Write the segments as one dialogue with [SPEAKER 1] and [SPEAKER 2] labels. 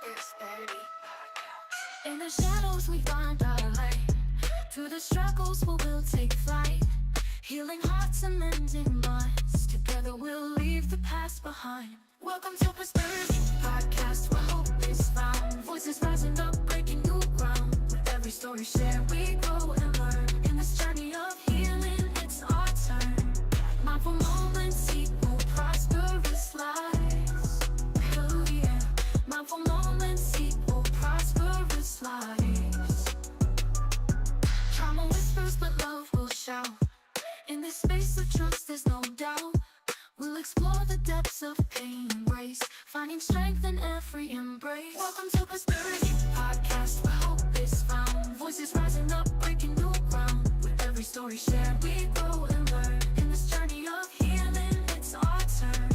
[SPEAKER 1] Persperity Podcast. In the shadows we find our light. Through the struggles we will take flight. Healing hearts and mending minds. Together we'll leave the past behind. Welcome to Persperity Podcast, where hope is found. Voices rising up, breaking new ground. With every story shared, we grow and learn. In this journey of healing, it's our turn. Mindful moments equal prosperous lives. Oh yeah. Mindful moments equal prosperous lives. Trauma whispers, but love will shout. In this space of trust, there's no doubt. We'll explore the depths of pain and grace, finding strength in every embrace. Welcome to Prosperity Podcast, where hope is found. Voices rising up, breaking new ground. With every story shared, we grow and learn. In this journey of healing, it's our turn.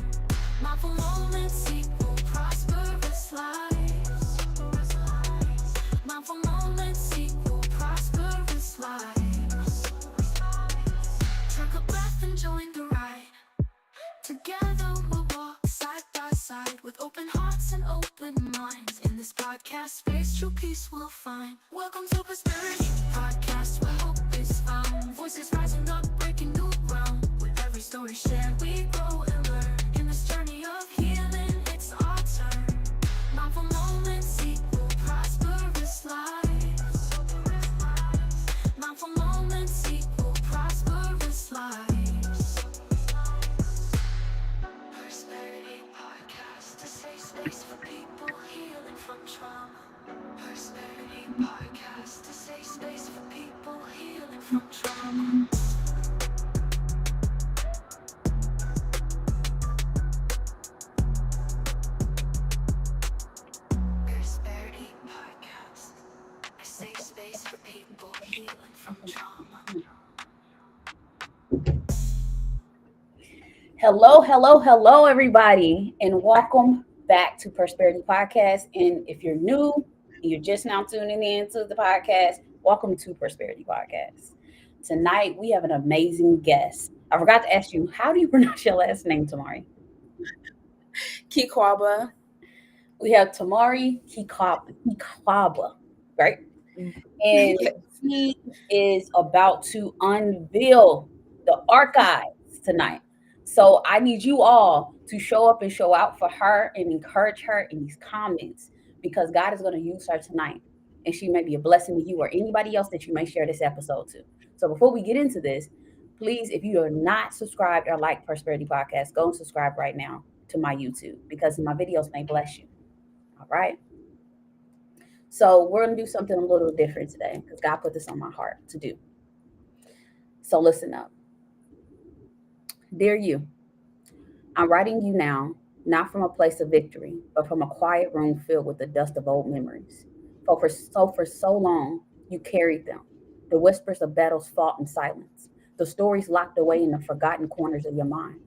[SPEAKER 1] Mindful moments equal prosperous lives. Mindful moments equal prosperous lives. Take a breath and join the ride. Together we'll walk side by side with open hearts and open minds. In this podcast space, true peace we'll find. Welcome to Prosperity Podcast, where hope is found. Voices rising up, breaking new ground. With every story shared, we grow and learn. In this journey of healing, it's our turn. Mindful moments equal prosperous lives. Mindful moments equal prosperous lives. Persperity Podcast, a safe space for people healing from trauma. Persperity Podcast, a safe space for people healing from trauma. Persperity Podcast, a safe space for people healing from trauma.
[SPEAKER 2] Hello, everybody, and welcome back to Persperity Podcast. And if you're new and you're just now tuning in to the podcast, welcome to Persperity Podcast. Tonight, we have an amazing guest. I forgot to ask you, how do you pronounce your last name, Tamori?
[SPEAKER 3] Kikwabha.
[SPEAKER 2] We have Tamori Kikwabha, right? And he is about to unveil the archives tonight. So I need you all to show up and show out for her and encourage her in these comments, because God is going to use her tonight, and she may be a blessing to you or anybody else that you may share this episode to. So before we get into this, please, if you are not subscribed or like Persperity Podcast, go and subscribe right now to my YouTube, because my videos may bless you. All right. So we're going to do something a little different today, because God put this on my heart to do. So listen up. Dear you, I'm writing you now, not from a place of victory, but from a quiet room filled with the dust of old memories. For so long, you carried them, the whispers of battles fought in silence, the stories locked away in the forgotten corners of your mind.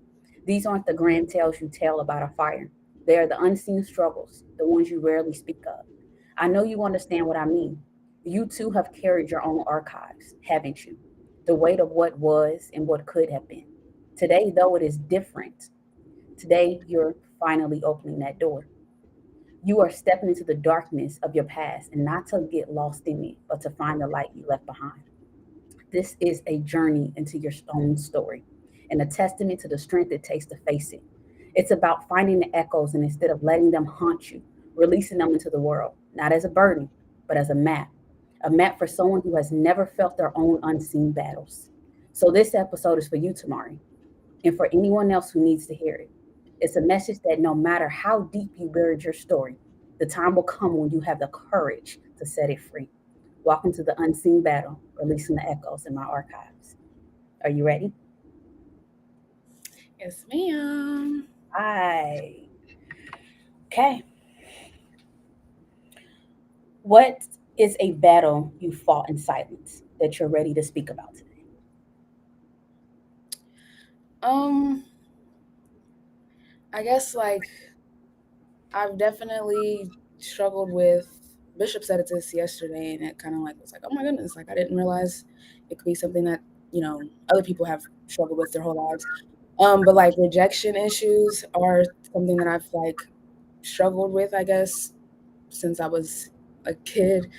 [SPEAKER 2] These aren't the grand tales you tell about a fire. They are the unseen struggles, the ones you rarely speak of. I know you understand what I mean. You too have carried your own archives, haven't you? The weight of what was and what could have been. Today, though it is different, today you're finally opening that door. You are stepping into the darkness of your past, and not to get lost in it, but to find the light you left behind. This is a journey into your own story, and a testament to the strength it takes to face it. It's about finding the echoes, and instead of letting them haunt you, releasing them into the world, not as a burden, but as a map for someone who has never felt their own unseen battles. So this episode is for you, Tamari, and for anyone else who needs to hear it. It's a message that no matter how deep you buried your story, the time will come when you have the courage to set it free. Walk into the unseen battle, releasing the echoes in my archives. Are you ready?
[SPEAKER 3] Yes, ma'am.
[SPEAKER 2] Hi. Okay. What is a battle you fought in silence that you're ready to speak about today?
[SPEAKER 3] I guess I've definitely struggled with. Bishop said it to us yesterday, and it kind of was like, oh my goodness, I didn't realize it could be something that other people have struggled with their whole lives. But rejection issues are something that I've struggled with, I guess, since I was a kid.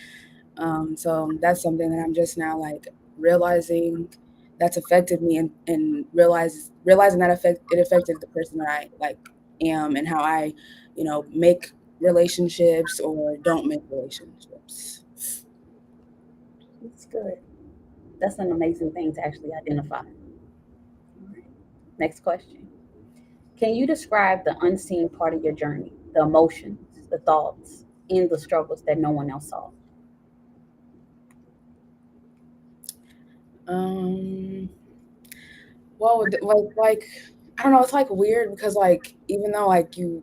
[SPEAKER 3] So that's something that I'm just now like realizing that's affected me, and realizing that it affected the person that I like am, and how I, make relationships or don't make relationships.
[SPEAKER 2] That's good. That's an amazing thing to actually identify. All right. Next question. Can you describe the unseen part of your journey, the emotions, the thoughts, and the struggles that no one else saw?
[SPEAKER 3] Um, well, like I don't know, it's like weird because like even though like you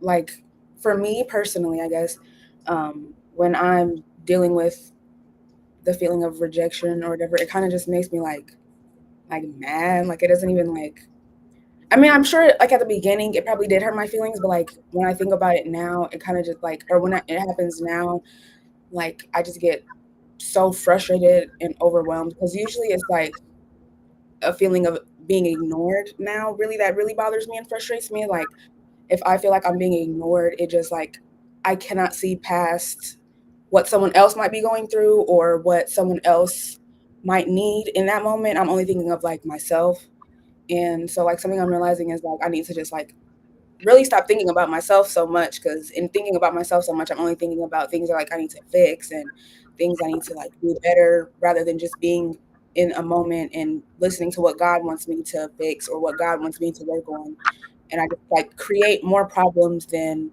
[SPEAKER 3] like for me personally, I guess, when I'm dealing with the feeling of rejection or whatever, it kind of just makes me like mad. Like it doesn't even like. I mean, I'm sure like at the beginning it probably did hurt my feelings, but like when I think about it now, it kind of just like, or when it happens now, like I just get so frustrated and overwhelmed because usually it's like a feeling of being ignored now really that really bothers me and frustrates me. Like if I feel like I'm being ignored, it just like I cannot see past what someone else might be going through or what someone else might need in that moment. I'm only thinking of like myself. And so like something I'm realizing is like I need to just like really stop thinking about myself so much, because in thinking about myself so much, I'm only thinking about things that like I need to fix and things I need to like do better, rather than just being in a moment and listening to what God wants me to fix or what God wants me to work on. And I just like create more problems than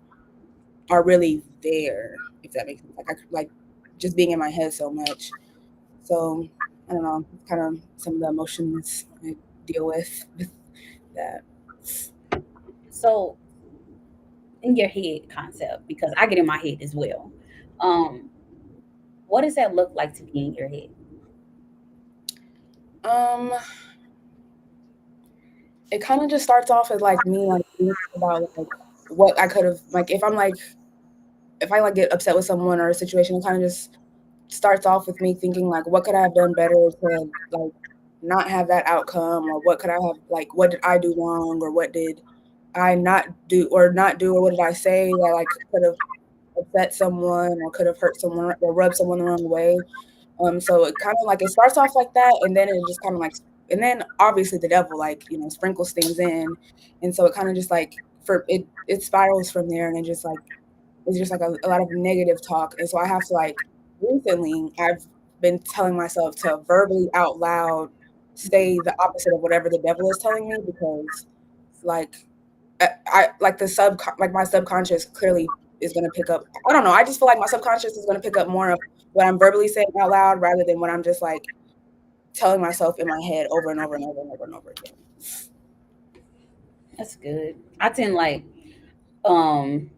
[SPEAKER 3] are really there, if that makes sense. Like I like just being in my head so much. So I don't know, kind of some of the emotions I deal with that.
[SPEAKER 2] So, in your head concept, because I get in my head as well. Um, what does that look like to be in your head?
[SPEAKER 3] Um, it kind of just starts off as like me like thinking about like what I could have like if I like get upset with someone or a situation, it kind of just starts off with me thinking like what could I have done better to like not have that outcome, or what could I have like what did I do wrong, or what did I not do, or what did I say that like could have upset someone or could have hurt someone or rubbed someone the wrong way. So it kind of like it starts off like that, and then it just kind of like, and then obviously the devil like sprinkles things in, and so it kind of just like it spirals from there, and it just like it's just like a lot of negative talk, and so I have to like recently I've been telling myself to verbally out loud say the opposite of whatever the devil is telling me, because like I like like my subconscious clearly is going to pick up. I don't know. I just feel like my subconscious is going to pick up more of what I'm verbally saying out loud rather than what I'm just like telling myself in my head over and over and over and over and over again.
[SPEAKER 2] That's good. I tend like, um,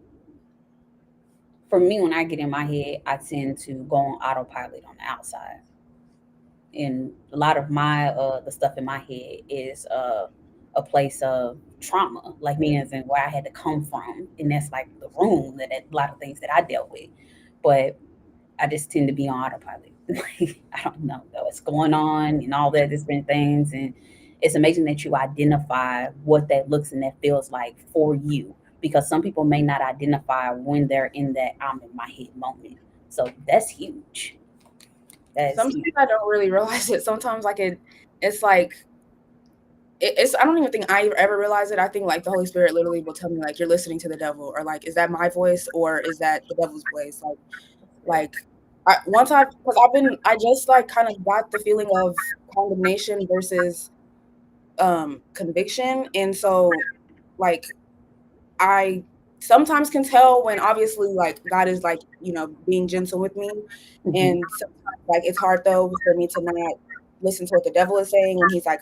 [SPEAKER 2] for me, when I get in my head, I tend to go on autopilot on the outside. And a lot of my the stuff in my head is a place of trauma, like me as in where I had to come from, and that's like the room that a lot of things that I dealt with. But I just tend to be on autopilot. Like, I don't know though what's going on and all that different things, and it's amazing that you identify what that looks and that feels like for you, because some people may not identify when they're in that I'm in my head moment. So that's huge. That is
[SPEAKER 3] Sometimes
[SPEAKER 2] huge.
[SPEAKER 3] I don't really realize it. Sometimes like it's like it's I don't even think I ever realize it. I think like the Holy Spirit literally will tell me like you're listening to the devil, or like is that my voice or is that the devil's voice? Like once because I just like kind of got the feeling of condemnation versus conviction, and so like I sometimes can tell when obviously like God is like being gentle with me,
[SPEAKER 2] Mhm.
[SPEAKER 3] and sometimes like it's hard though for me to not listen to what the devil is saying when he's like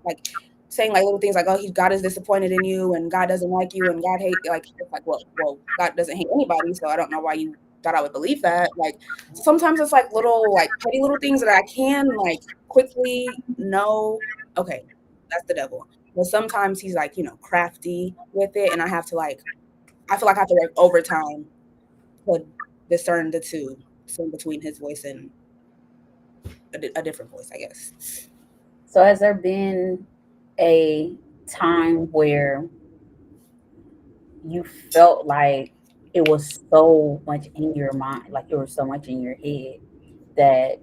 [SPEAKER 3] like saying like little things like God is disappointed in you and God doesn't like you and God hate like it's like well God doesn't hate anybody, so I don't know why you thought I would believe that. Like sometimes it's like little like petty little things that I can like quickly know, okay, that's the devil. But sometimes he's like crafty with it, and I have to like I feel like I have to work overtime to discern the two, so between his voice and a different voice, I guess.
[SPEAKER 2] So has there been a time where you felt like it was so much in your mind, like it was so much in your head that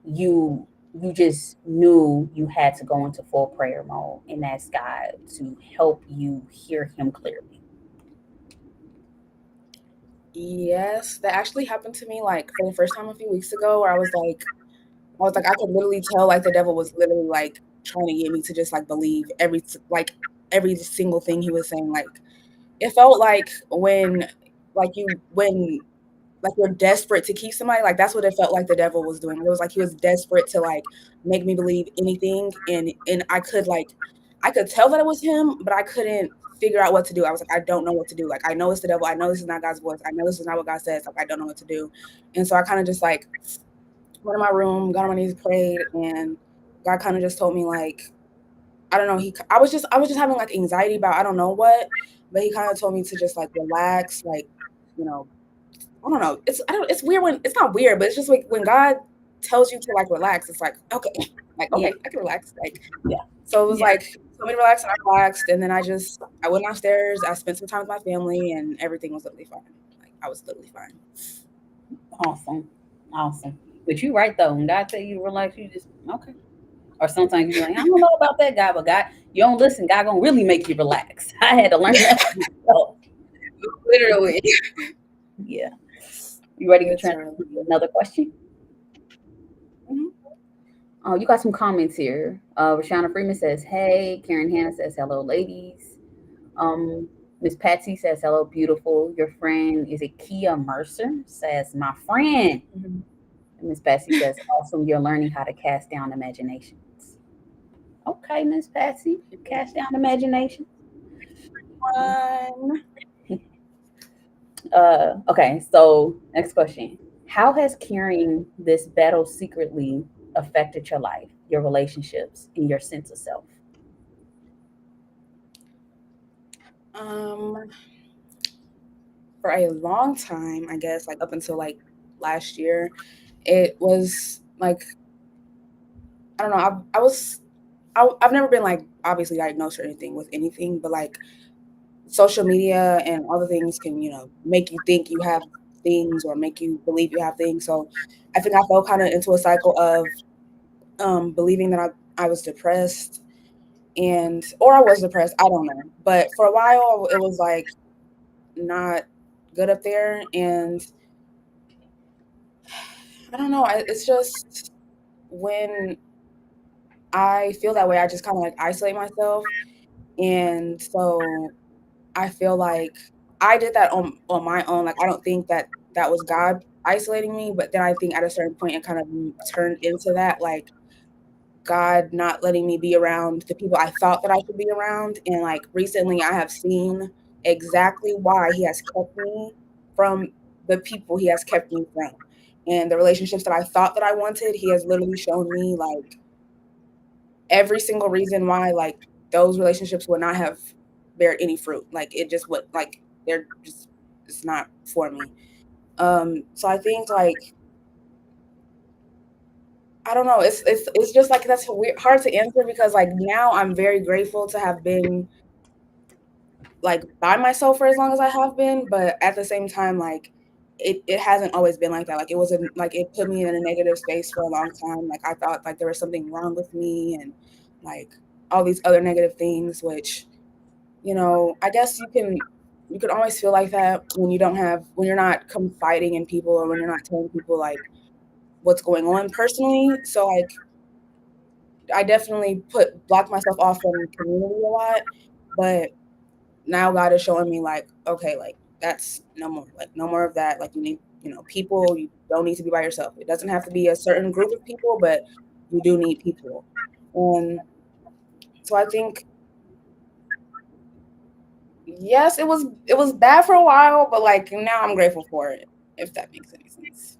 [SPEAKER 2] you just knew you had to go into full prayer mode and ask God to help you hear him clearly.
[SPEAKER 3] Yes, that actually happened to me like for the first time a few weeks ago, where I could literally tell like the devil was literally like trying to get me to just like believe every single thing he was saying. Like it felt like when like you're desperate to keep somebody, like that's what it felt like the devil was doing. It was like he was desperate to like make me believe anything, and I could tell that it was him, but I couldn't figure out what to do. I was like, I don't know what to do. Like I know it's the devil. I know this is not God's voice. I know this is not what God says. Like I don't know what to do. And so I kind of just like went in my room, got on my knees, prayed, and God kind of just told me like, I don't know. I was just having like anxiety about I don't know what, but he kind of told me to just like relax, like, you know, I don't know. It's weird when it's not weird, but it's just like when God tells you to like relax, it's like okay, like
[SPEAKER 2] Yeah,
[SPEAKER 3] okay, I can relax. Like
[SPEAKER 2] yeah,
[SPEAKER 3] so it was
[SPEAKER 2] yeah.
[SPEAKER 3] like told me to relax, and I relaxed, and then I went downstairs, I spent some time with my family, and everything was literally fine. Like I was literally fine.
[SPEAKER 2] Awesome, awesome. But you right though. When God tell you to relax, you just okay. Or sometimes you be like, I don't know about that guy, but God, you don't listen. God gonna really make you relax. I had to learn that for myself.
[SPEAKER 3] Literally,
[SPEAKER 2] Yeah. You ready to transition to
[SPEAKER 3] literally.
[SPEAKER 2] another question?
[SPEAKER 3] Mhm.
[SPEAKER 2] Oh, you got some comments here. Rashana Freeman says, "Hey." Karen Hanna says, "Hello, ladies." Um, Miss Patsy says, "Hello, beautiful. Your friend is it Kia Mercer?" Says, "My friend."
[SPEAKER 3] Mhm.
[SPEAKER 2] And Miss Patsy says, "Awesome. You're learning how to cast down imaginations." Okay, Miss Patsy, cast down imagination.
[SPEAKER 3] Fun.
[SPEAKER 2] Okay, so next question. How has carrying this battle secretly affected your life, your relationships, and your sense of self?
[SPEAKER 3] Um, for a long time, I guess, like up until like last year, it was like I don't know. I've never been like obviously diagnosed or anything with anything, but like social media and other things can, you know, make you think you have things or make you believe you have things. So I think I fell kind of into a cycle of believing that I was depressed or I was depressed. I don't know. But for a while it was like not good up there. And I don't know. It's just when I feel that way, I just kind of like isolate myself. And so I feel like I did that on my own. Like I don't think that that was God isolating me, but then I think at a certain point it kind of turned into that, like God not letting me be around the people I thought that I should be around. And like recently, I have seen exactly why He has kept me from the people He has kept me from, and the relationships that I thought that I wanted. He has literally shown me like every single reason why like those relationships would not have bear any fruit. Like it just would like they're just it's not for me. So I think like I don't know. It's just like that's weird, hard to answer because like now I'm very grateful to have been like by myself for as long as I have been, but at the same time like it hasn't always been like that. Like it wasn't like it put me in a negative space for a long time. Like I thought like there was something wrong with me and like all these other negative things, which you know, I guess you can always feel like that when when you're not confiding in people or when you're not telling people like what's going on personally. So like I definitely blocked myself off from community a lot, but now God is showing me like, okay, like that's no more, like no more of that. Like you need, you know, people. You don't need to be by yourself. It doesn't have to be a certain group of people, but you do need people. And so I think yes, it was bad for a while, but like now I'm grateful for it. If that makes any sense.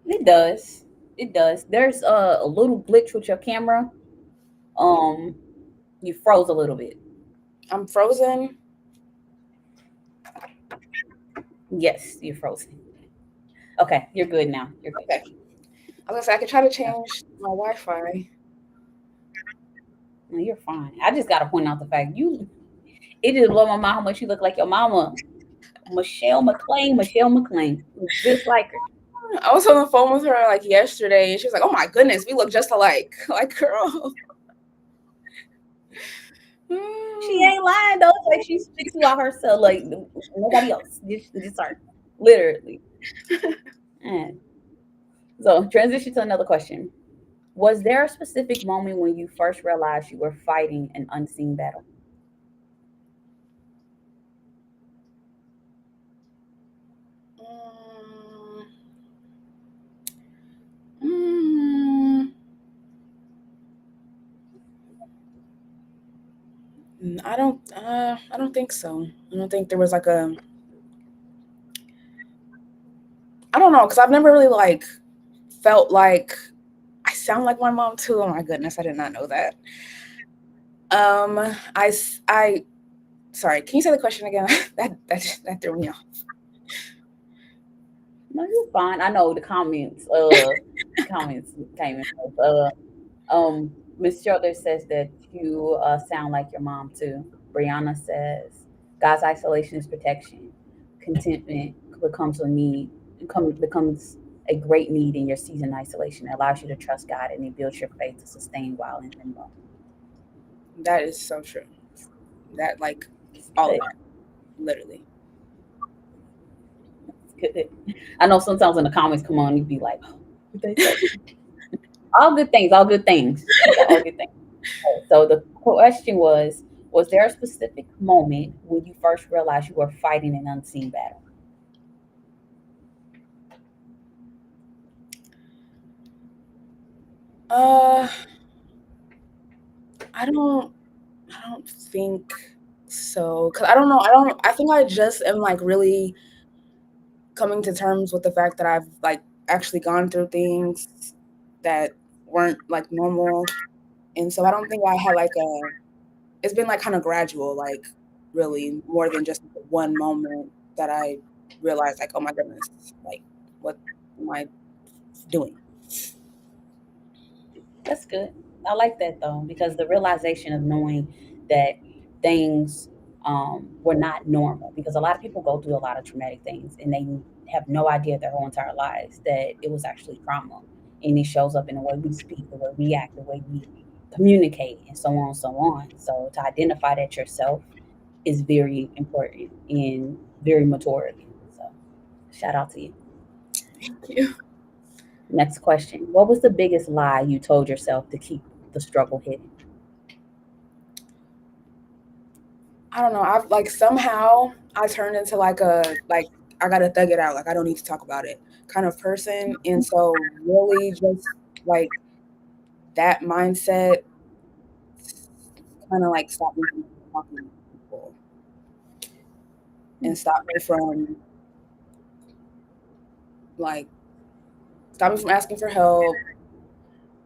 [SPEAKER 2] It does. It does. There's a little glitch with your camera. Um, you froze a little bit.
[SPEAKER 3] I'm frozen.
[SPEAKER 2] Yes, you're frozen. Okay, you're good now. You're good.
[SPEAKER 3] Okay. I was gonna say I could try to change my Wi-Fi.
[SPEAKER 2] No, you're fine. I just gotta point out the fact you It just blew my mind how much you look like your mama, Michelle McLean. Michelle McLean, just like her.
[SPEAKER 3] I was on the phone with her like yesterday, and she was like, "Oh my goodness, we look just alike." Like, girl.
[SPEAKER 2] She ain't lying though. Like she speaks about herself, like nobody else. Just her, literally. And so transition to another question. Was there a specific moment when you first realized you were fighting an unseen battle?
[SPEAKER 3] Mm, I don't think so. I don't think there was like a. I don't know, because I've never really like felt like I sound like my mom too. Oh my goodness, I did not know that. I sorry. Can you say the question again? that threw me off.
[SPEAKER 2] No, you're fine. I know the comments. Comments came in. Miss Schroeder says that you sound like your mom too. Brianna says God's isolation is protection. Contentment becomes a need. Becomes a great need in your season isolation. It allows you to trust God and it builds your faith to sustain while in limbo.
[SPEAKER 3] That is so true. That like all of that, literally.
[SPEAKER 2] Good. I know sometimes when the comments come on, you'd be like, oh, what they say? All good things, all good things. All good things. So the question was there a specific moment when you first realized you were fighting an unseen battle?
[SPEAKER 3] Uh, I don't think so. Cause I don't know. I think I just am like really coming to terms with the fact that I've like actually gone through things that weren't like normal, and so I don't think I had like a. It's been like kind of gradual, like really more than just one moment that I realized like, oh my goodness, like what am I doing?
[SPEAKER 2] That's good. I like that though, because the realization of knowing that things were not normal, because a lot of people go through a lot of traumatic things and they have no idea their whole entire lives that it was actually trauma. And it shows up in the way we speak, the way we act, the way we communicate, and so on and so on. So to identify that yourself is very important and very maturity. So shout out to you.
[SPEAKER 3] Thank you.
[SPEAKER 2] Next question. What was the biggest lie you told yourself to keep the struggle hidden?
[SPEAKER 3] I don't know. I've like somehow I turned into like a like I gotta thug it out. Like I don't need to talk about it kind of person. And so really just like that mindset kind of like stopped me from talking to people and like stopped me from asking for help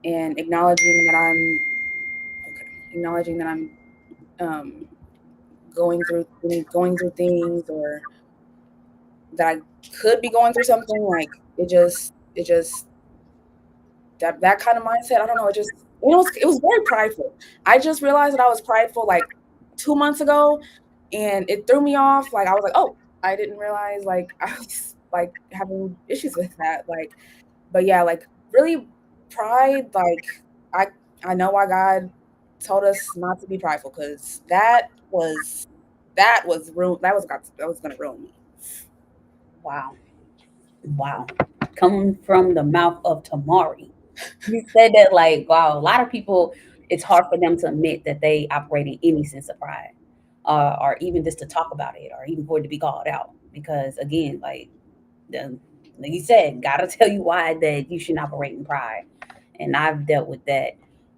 [SPEAKER 3] and acknowledging that I'm um going through things or that I could be going through something. Like it just that kind of mindset. I don't know. It was very prideful. I just realized that I was prideful like 2 months ago, and it threw me off. Like I was like, oh, I didn't realize like I was like having issues with that. Like, but yeah, like really pride. Like I I know why God told us not to be prideful because that was gonna ruin me.
[SPEAKER 2] Wow. Wow. Coming from the mouth of Tamori. You said that like, wow, a lot of people, it's hard for them to admit that they operate in any sense of pride. Or even just to talk about it, or even for it to be called out. Because again, like you said, gotta tell you why that you shouldn't operate in pride. And I've dealt with that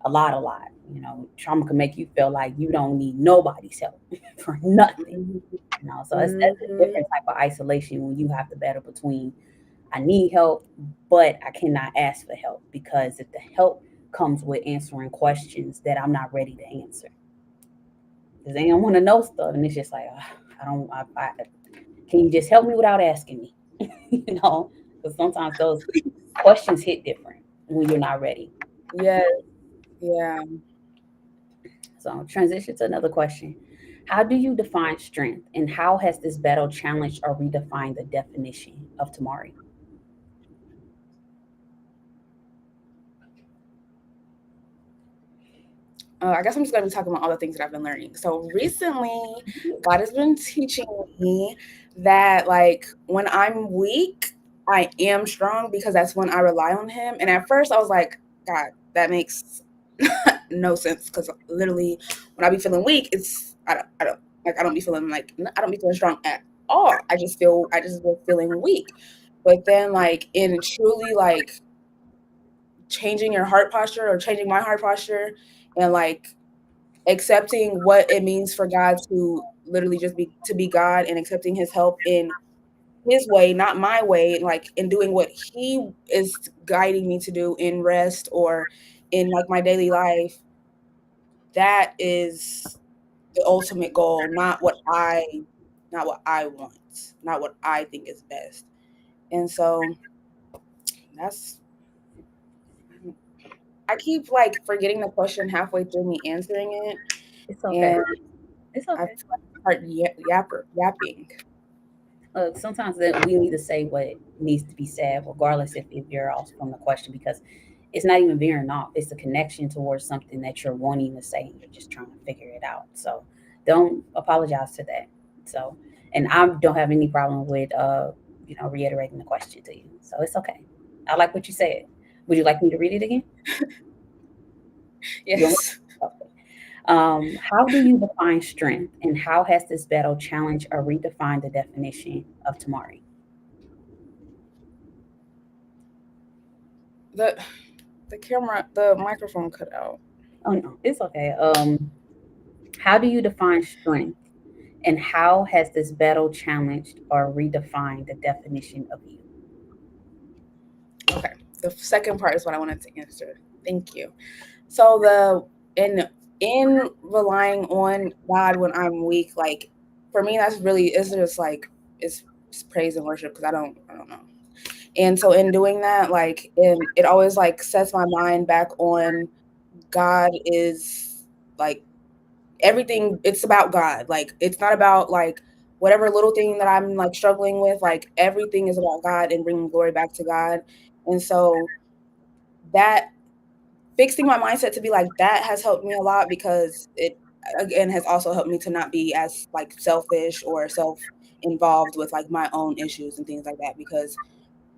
[SPEAKER 2] a lot, a lot. You know, trauma can make you feel like you don't need nobody's help for nothing.
[SPEAKER 3] Mhm.
[SPEAKER 2] You know, so that's a different type of isolation when you have to battle between I need help, but I cannot ask for help because if the help comes with answering questions that I'm not ready to answer, because they don't want to know stuff, and it's just like I don't. Can you just help me without asking me? You know, because sometimes those questions hit different when you're not ready.
[SPEAKER 3] Yes, yeah.
[SPEAKER 2] So transition to another question. How do you define strength, and how has this battle challenged or redefined the definition of Tamari?
[SPEAKER 3] I guess I'm just going to be talking about all the things that I've been learning. So recently, God has been teaching me that, like, when I'm weak, I am strong because that's when I rely on Him. And at first, I was like, God, that makes no sense because literally, when I be feeling weak, I don't be feeling like I don't be feeling strong at all. I just feel feeling weak. But then, like, in truly like changing your heart posture or changing my heart posture, and like accepting what it means for God to literally just be God, and accepting His help in His way, not my way, like in doing what He is guiding me to do in rest or in like my daily life. That is the ultimate goal, not what I want, not what I think is best. And so that's I keep like forgetting the question halfway through me answering it,
[SPEAKER 2] It's okay.
[SPEAKER 3] and
[SPEAKER 2] It's
[SPEAKER 3] I
[SPEAKER 2] okay.
[SPEAKER 3] feel like I start yapping.
[SPEAKER 2] Sometimes that we need to say what needs to be said, regardless if you're off from the question, because it's not even veering off. It's a connection towards something that you're wanting to say, and you're just trying to figure it out. So don't apologize to that. So, and I don't have any problem with reiterating the question to you. So it's okay. I like what you said. Would you like me to read it again? You want
[SPEAKER 3] Yes.
[SPEAKER 2] me? Okay. How do you define strength, and how has this battle challenged or redefined the definition of Tamari?
[SPEAKER 3] The the microphone cut out.
[SPEAKER 2] Oh no, it's okay. How do you define strength, and how has this battle challenged or redefined the definition of you?
[SPEAKER 3] Okay. The second part is what I wanted to answer. Thank you. So in relying on God when I'm weak, like for me that's really it's just like it's praise and worship because I don't know. And so in doing that, like it always like sets my mind back on God is like everything. It's about God. Like it's not about like whatever little thing that I'm like struggling with. Like everything is about God and bringing glory back to God. And so that fixing my mindset to be like that has helped me a lot because it again has also helped me to not be as like selfish or self involved with like my own issues and things like that, because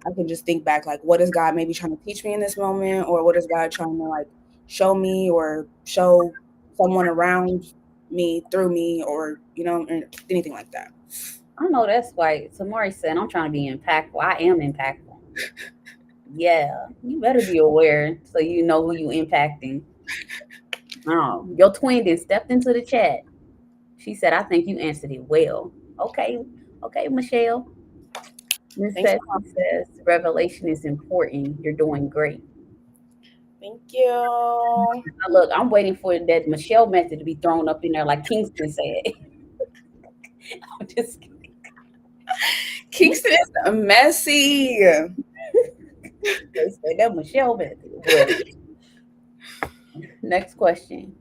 [SPEAKER 3] I can just think back like what is God maybe trying to teach me in this moment, or what is God trying to like show me or show someone around me through me, or anything like that.
[SPEAKER 2] I know that's why Tamari said, I'm trying to be impactful. I am impactful. Yeah, you better be aware so you know who you impacting. Oh, your twin then stepped into the chat. She said, I think you answered it well. Okay, okay, Michelle. Miss
[SPEAKER 3] Thanks
[SPEAKER 2] Bessie
[SPEAKER 3] for
[SPEAKER 2] says, revelation is important. You're doing great.
[SPEAKER 3] thank you.
[SPEAKER 2] Now, look, I'm waiting for that Michelle method to be thrown up in there like Kingston said. I'm just kidding.
[SPEAKER 3] Kingston is messy.
[SPEAKER 2] They say that Michelle method. Well, next question.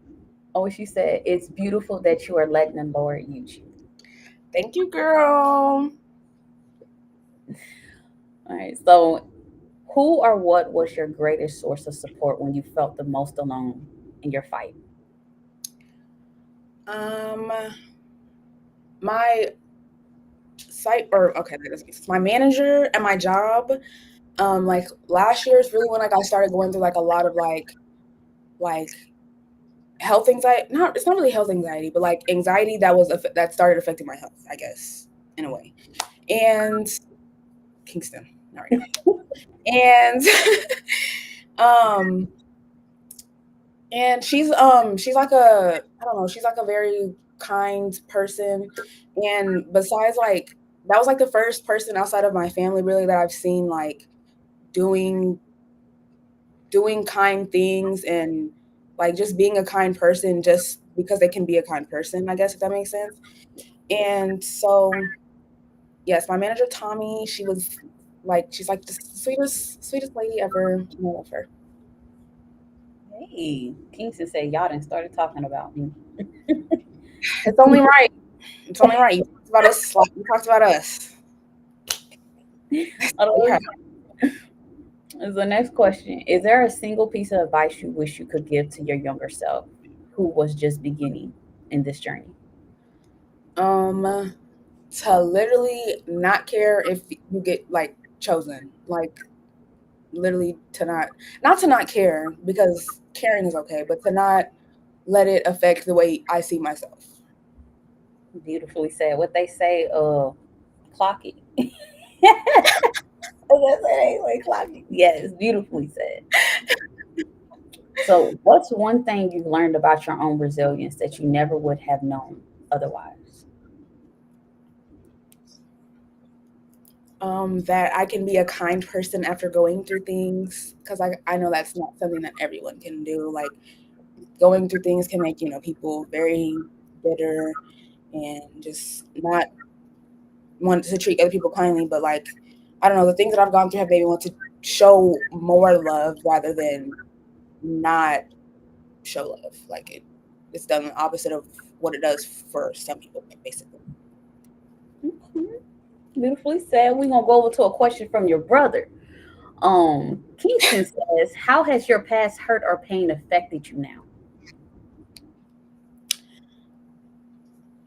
[SPEAKER 2] Oh, she said, it's beautiful that you are letting the Lord use you.
[SPEAKER 3] Thank you, girl.
[SPEAKER 2] All right. So, who or what was your greatest source of support when you felt the most alone in your fight?
[SPEAKER 3] Um, my site or okay, that doesn't make sense. My manager at my job, like last year is really when like I started going through like a lot of like health anxiety. Not it's not really health anxiety, but like anxiety that started affecting my health, I guess, in a way. And Kingston, not right now. And um and she's like a I don't know, she's like a very kind person. And besides like that was like the first person outside of my family really that I've seen like doing kind things, and like just being a kind person just because they can be a kind person, I guess, if that makes sense. And so yes, my manager Tommy, she's like the sweetest lady ever. I love her.
[SPEAKER 2] Hey, Kingston said, y'all done started talking about me.
[SPEAKER 3] It's only right. It's only right. You talked about us. You talked about us.
[SPEAKER 2] Okay. The next question: is there a single piece of advice you wish you could give to your younger self, who was just beginning in this journey?
[SPEAKER 3] To literally not care if you get like chosen, like literally to not to not care, because caring is okay, but to not let it affect the way I see myself.
[SPEAKER 2] Beautifully said. What they say, clock it. That's what they say, clock it. Yes, beautifully said. So, what's one thing you've learned about your own resilience that you never would have known otherwise?
[SPEAKER 3] That I can be a kind person after going through things, because I know that's not something that everyone can do. Like going through things can make, people very bitter and just not want to treat other people kindly. But like, I don't know, the things that I've gone through have made me want to show more love rather than not show love. Like it's done the opposite of what it does for some people, basically.
[SPEAKER 2] Mhm. Beautifully said. We're gonna go over to a question from your brother. Kingston says, "How has your past hurt or pain affected you now?"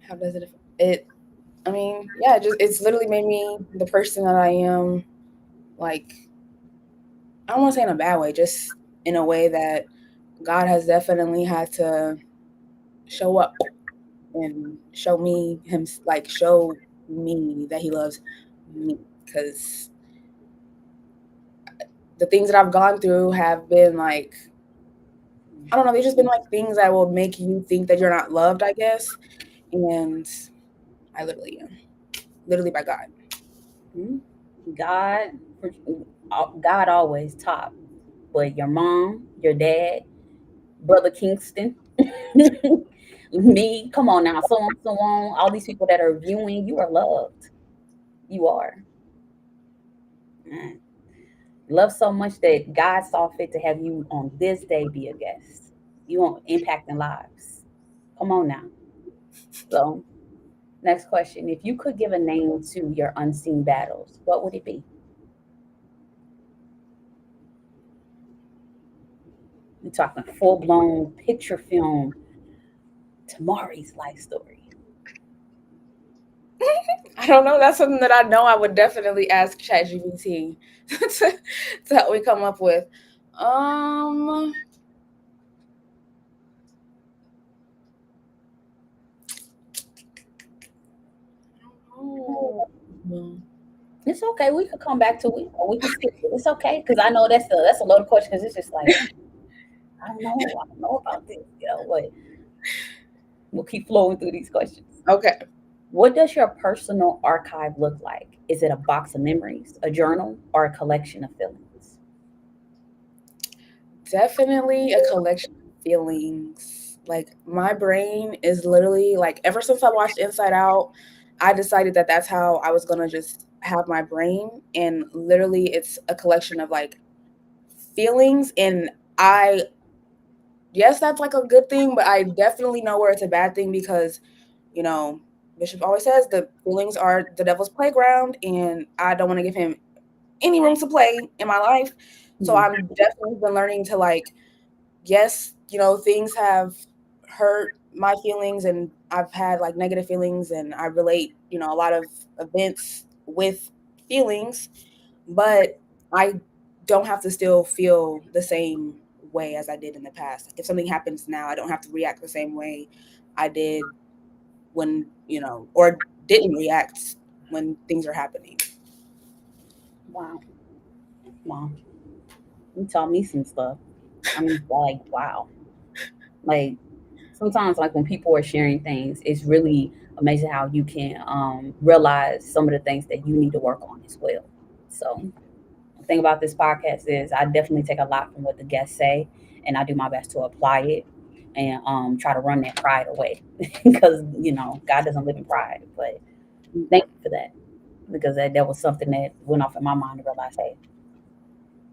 [SPEAKER 3] How does it? I mean, yeah, it's literally made me the person that I am. Like, I don't want to say in a bad way, just in a way that God has definitely had to show up and show me him, like show me that he loves me, because the things that I've gone through have been like, I don't know, they've just been like things that will make you think that you're not loved, I guess. And I literally am, literally by God.
[SPEAKER 2] Mhm. God, God always top, but your mom, your dad, brother Kingston, me, come on now, so on, all these people that are viewing, you are loved. You are. Mm. Love so much that God saw fit to have you on this day be a guest. You are impacting lives. Come on now. So, next question. If you could give a name to your unseen battles, what would it be? We're talking full blown picture film, Tamori's life story.
[SPEAKER 3] I don't know. That's something that I know I would definitely ask ChatGPT to help me come up with. Um, oh,
[SPEAKER 2] It's okay. We could come back to it, or we can skip it. It's okay because I know that's a loaded question because it's just like I don't know about this, but we'll keep flowing through these questions.
[SPEAKER 3] okay.
[SPEAKER 2] What does your personal archive look like? Is it a box of memories, a journal, or a collection of feelings?
[SPEAKER 3] Definitely a collection of feelings. Like my brain is literally like, ever since I watched Inside Out, I decided that that's how I was gonna just have my brain, and literally it's a collection of like feelings. And I yes, that's like a good thing, but I definitely know where it's a bad thing, because you know Bishop always says the feelings are the devil's playground, and I don't want to give him any room to play in my life. So
[SPEAKER 2] Mhm.
[SPEAKER 3] I'm definitely been learning to like, yes, things have hurt my feelings, and I've had like negative feelings, and I relate, a lot of events with feelings, but I don't have to still feel the same way as I did in the past. Like if something happens now, I don't have to react the same way I did when, or didn't react when things are happening.
[SPEAKER 2] Wow, wow, you taught me some stuff. I mean, like, wow, like sometimes, like when people are sharing things, it's really amazing how you can realize some of the things that you need to work on as well. So, the thing about this podcast is I definitely take a lot from what the guests say, and I do my best to apply it and try to run that pride away because God doesn't live in pride. But thank you for that because that was something that went off in my mind to realize, hey,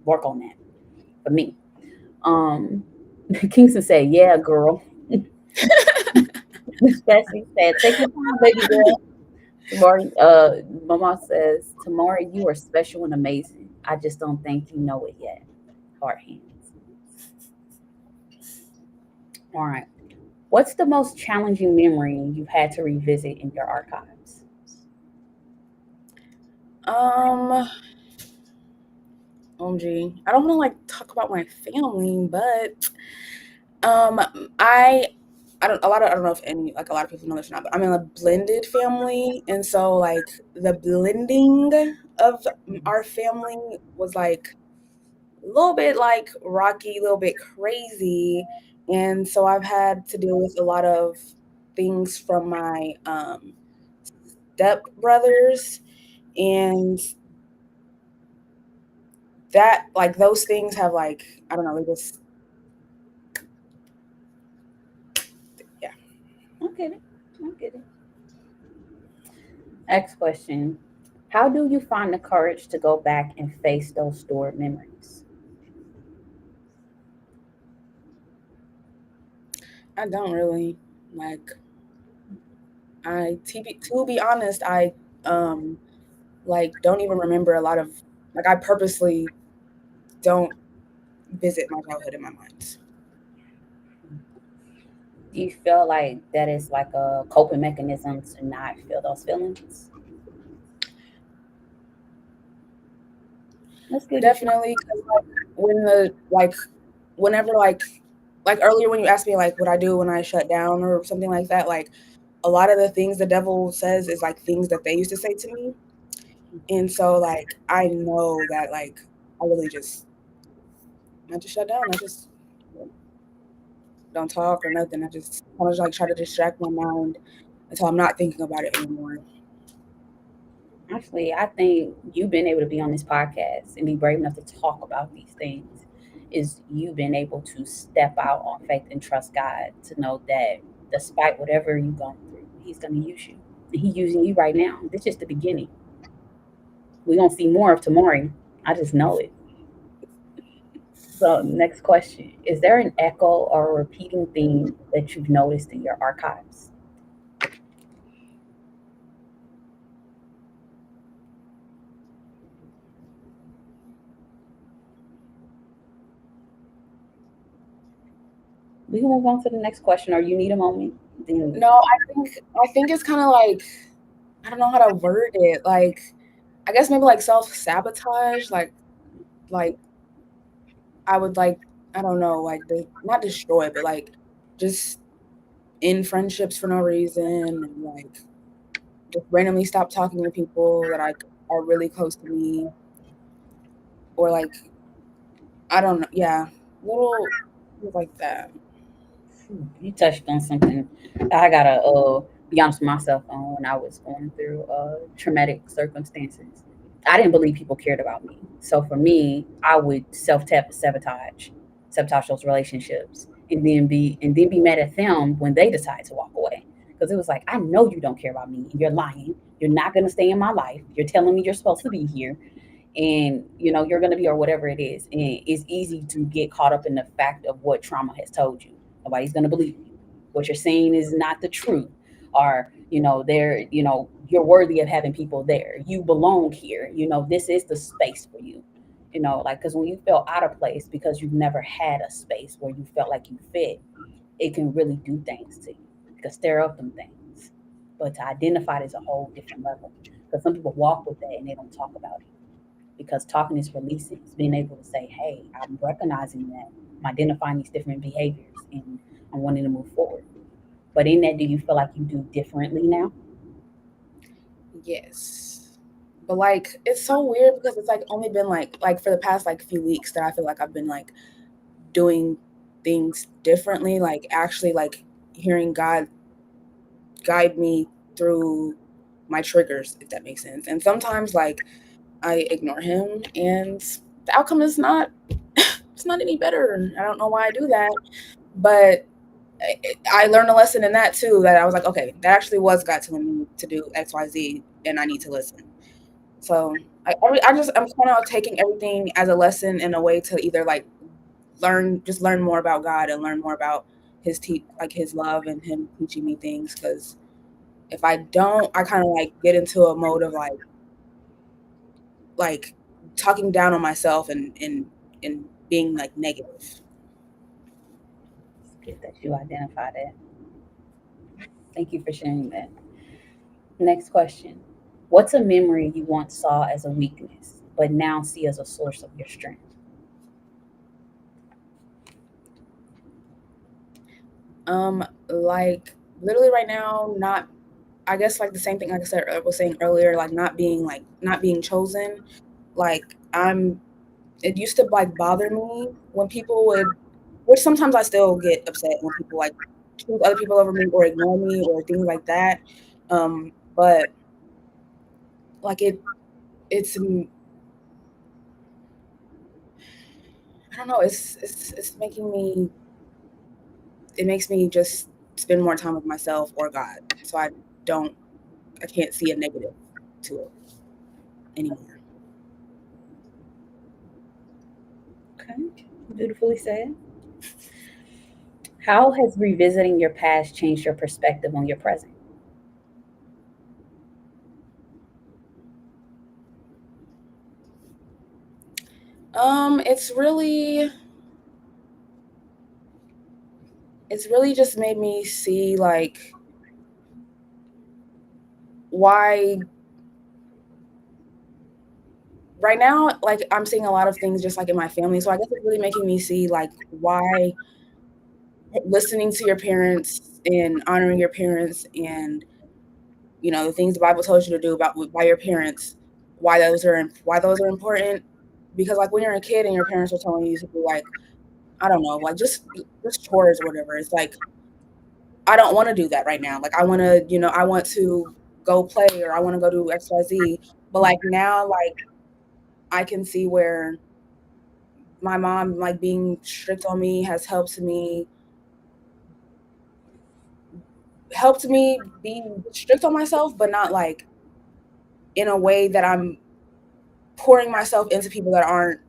[SPEAKER 2] work on that for me. Um, Kingston said, "Yeah, girl." Jesse said, take your time, baby girl. Tamari, Mama says, Tamari, you are special and amazing. I just don't think you know it yet. Heart hands. All right. What's the most challenging memory you've had to revisit in your archives?
[SPEAKER 3] Um, OMG. I don't want to like talk about my family, but um, I I don't know if any like a lot of people know this or not, but I'm in a blended family, and so like the blending of our family was like a little bit like rocky, a little bit crazy, and so I've had to deal with a lot of things from my step brothers, and that like those things have like I don't know, they just yeah.
[SPEAKER 2] I get it. I get it. Next question. How do you find the courage to go back and face those stored memories?
[SPEAKER 3] I don't really like to be honest, I um like don't even remember a lot of like I purposely don't visit my childhood in my mind.
[SPEAKER 2] Do you feel like that is like a coping mechanism to not feel those feelings? That's good that you.
[SPEAKER 3] Definitely, because like when the like whenever like earlier when you asked me like what I do when I shut down or something like that, like a lot of the things the devil says is like things that they used to say to me, and so like I know that like I really just I just shut down. I just don't talk or nothing. I just kind of like try to distract my mind until I'm not thinking about it anymore.
[SPEAKER 2] Actually, I think you being able to be on this podcast and be brave enough to talk about these things is you being able to step out on faith and trust God to know that despite whatever you've gone through, He's going to use you. And He's using you right now. This is just the beginning. We're going to see more of tomorrow. I just know it. So, next question. Is there an echo or a repeating theme that you've noticed in your archives? We can move on to the next question, or you need a moment. Then
[SPEAKER 3] No, I think it's kind of like I don't know how to word it. Like I guess maybe like self sabotage. Like I would like I don't know like not destroy but like just in friendships for no reason and like just randomly stop talking to people that are really close to me or like I don't know yeah little things like that.
[SPEAKER 2] you touched on something I gotta be honest with myself on when I was going through traumatic circumstances. I didn't believe people cared about me. So for me, I would sabotage those relationships, and then be mad at them when they decide to walk away. Because it was like, I know you don't care about me. You're lying. You're not gonna stay in my life. You're telling me you're supposed to be here, and you're going to be, or whatever it is. And it's easy to get caught up in the fact of what trauma has told you. Nobody's going to believe you. What you're saying is not the truth. Or you're worthy of having people there. You belong here. This is the space for you. Like, because when you feel out of place because you've never had a space where you felt like you fit, it can really do things to you. It can stir up them things. But to identify it is a whole different level, because some people walk with that and they don't talk about it, because talking is releasing. It's being able to say, hey, I'm recognizing that, I'm identifying these different behaviors, and I'm wanting to move forward. But in that, do you feel like you do differently now?
[SPEAKER 3] Yes, but like it's so weird because it's like only been like for the past like few weeks that I feel like I've been like doing things differently, like actually like hearing God guide me through my triggers, if that makes sense. And sometimes like I ignore him and the outcome is not it's not any better. I don't know why I do that. But I learned a lesson in that too, that I was like, okay, that actually was God telling me to do XYZ and I need to listen. So I'm kind of taking everything as a lesson in a way to either like learn more about God and learn more about his love and him teaching me things. Because if I don't, I kind of like get into a mode of like talking down on myself and being like negative.
[SPEAKER 2] It's good that you identified it. Thank you for sharing that. Next question. What's a memory you once saw as a weakness, but now see as a source of your strength?
[SPEAKER 3] Like literally right now, not I guess like the same thing like I was saying earlier, like not being chosen. Like it used to like bother me when people would, which sometimes I still get upset when people like choose other people over me or ignore me or things like that. But like it's I don't know, it's making me, it makes me just spend more time with myself or God. So I can't see a negative to it anymore.
[SPEAKER 2] Okay, beautifully said. How has revisiting your past changed your perspective on your present?
[SPEAKER 3] It's really just made me see like why right now, like I'm seeing a lot of things just like in my family. So I guess it's really making me see like why listening to your parents and honoring your parents and the things the Bible tells you to do about by your parents, why those are important. Because like when you're a kid and your parents are telling you to do like, I don't know, like just chores or whatever, it's like I don't want to do that right now. Like I want to go play or I want to go do XYZ. But like now, like I can see where my mom like being strict on me has helped me be strict on myself, but not like in a way that I'm pouring myself into people that aren't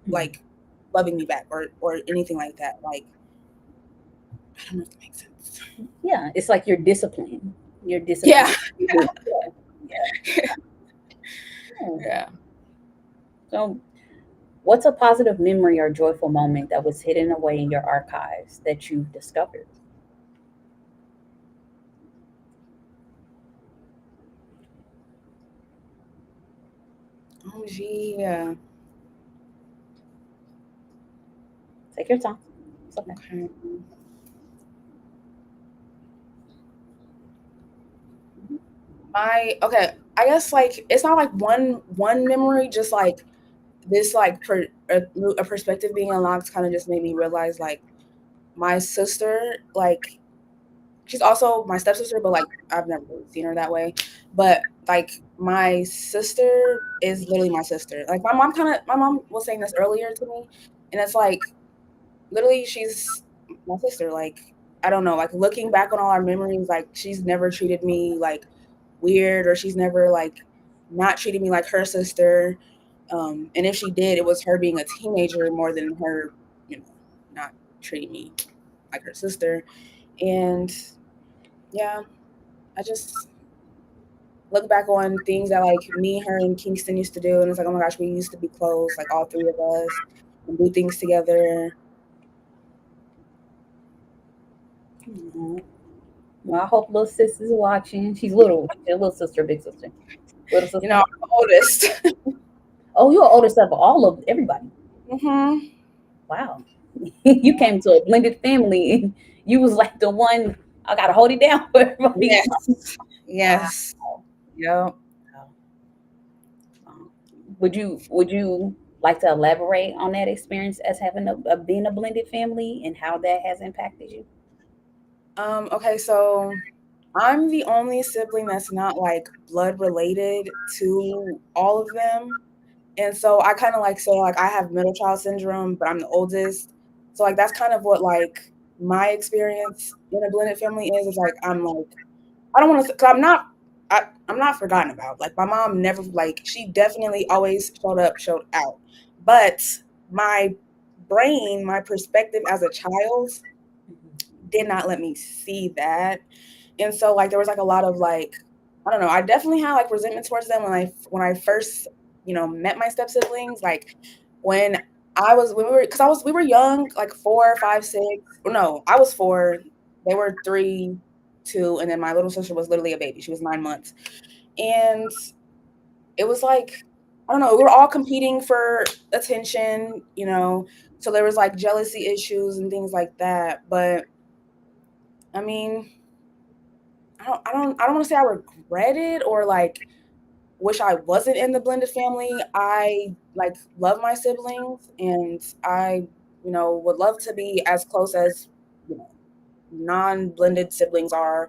[SPEAKER 3] like loving me back or anything like that. Like I don't know if that makes sense.
[SPEAKER 2] Yeah, it's like you're disciplined. You're
[SPEAKER 3] Yeah.
[SPEAKER 2] disciplined. Yeah.
[SPEAKER 3] Yeah.
[SPEAKER 2] So, what's a positive memory or joyful moment that was hidden away in your archives that you've discovered?
[SPEAKER 3] Oh gee, yeah.
[SPEAKER 2] Take your time. It's okay.
[SPEAKER 3] Okay. I guess like it's not like one memory, just like this like a perspective being unlocked kind of just made me realize like my sister, like she's also my stepsister, but like I've never really seen her that way. But like my sister is literally my sister. Like my mom was saying this earlier to me, and it's like literally she's my sister. Like I don't know, like looking back on all our memories, like she's never treated me like weird or she's never like not treated me like her sister. And if she did, it was her being a teenager more than her, not treating me like her sister. And yeah, I just look back on things that like me, her, and Kingston used to do, and it's like, oh my gosh, we used to be close, like all three of us, and do things together.
[SPEAKER 2] Mhm. Well, I hope little sis is watching. She's little. She's a little sister, big sister. Little sister.
[SPEAKER 3] I'm the oldest.
[SPEAKER 2] Oh, you're oldest of all of everybody.
[SPEAKER 3] Mm-hmm.
[SPEAKER 2] Wow. You came to a blended family and you was like the one I gotta hold it down for everybody else.
[SPEAKER 3] Yes.
[SPEAKER 2] Wow.
[SPEAKER 3] Yes. Yep.
[SPEAKER 2] Um, would you like to elaborate on that experience as having a being a blended family and how that has impacted you?
[SPEAKER 3] Okay, so I'm the only sibling that's not like blood related to all of them. And so I kind of like say like I have middle child syndrome, but I'm the oldest. So like that's kind of what like my experience in a blended family is. It's like I'm like I don't want to, cause I'm not forgotten about. Like my mom never like she definitely always showed up, showed out. But my brain, my perspective as a child did not let me see that. And so like there was like a lot of like, I don't know, I definitely had like resentment towards them when I first, met my step siblings. Like when we were young, like 4, 5, 6. No, I was 4, they were 3, 2, and then my little sister was literally a baby. She was 9 months. And it was like, I don't know, we were all competing for attention, so there was like jealousy issues and things like that. But I mean, I don't want to say I regret it or like wish I wasn't in the blended family. I like love my siblings, and I, would love to be as close as, non-blended siblings are.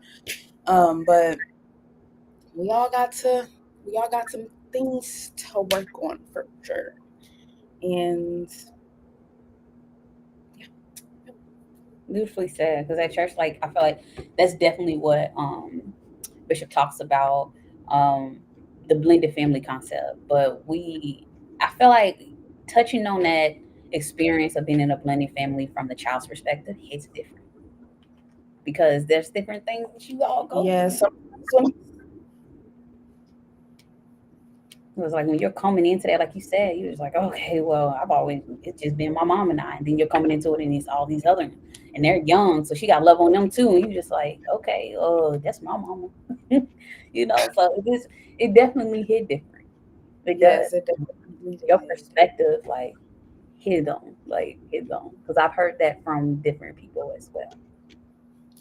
[SPEAKER 3] But we all got some things to work on for sure. And
[SPEAKER 2] Beautifully said. Because at church, like I feel like that's definitely what Bishop talks about, the blended family concept. But I feel like touching on that experience of being in a blended family from the child's perspective hits different because there's different things that you all go
[SPEAKER 3] yeah,
[SPEAKER 2] through.
[SPEAKER 3] so
[SPEAKER 2] It was like when you're coming into that, like you said, you're just like, okay, well, it's just been my mom and I. And then you're coming into it and it's all these other, and they're young. So she got love on them too. And you're just like, okay, that's my mama. So it definitely hit different. It
[SPEAKER 3] yes,
[SPEAKER 2] does.
[SPEAKER 3] it definitely
[SPEAKER 2] Your
[SPEAKER 3] did.
[SPEAKER 2] perspective, like, hit on. Because I've heard that from different people as well.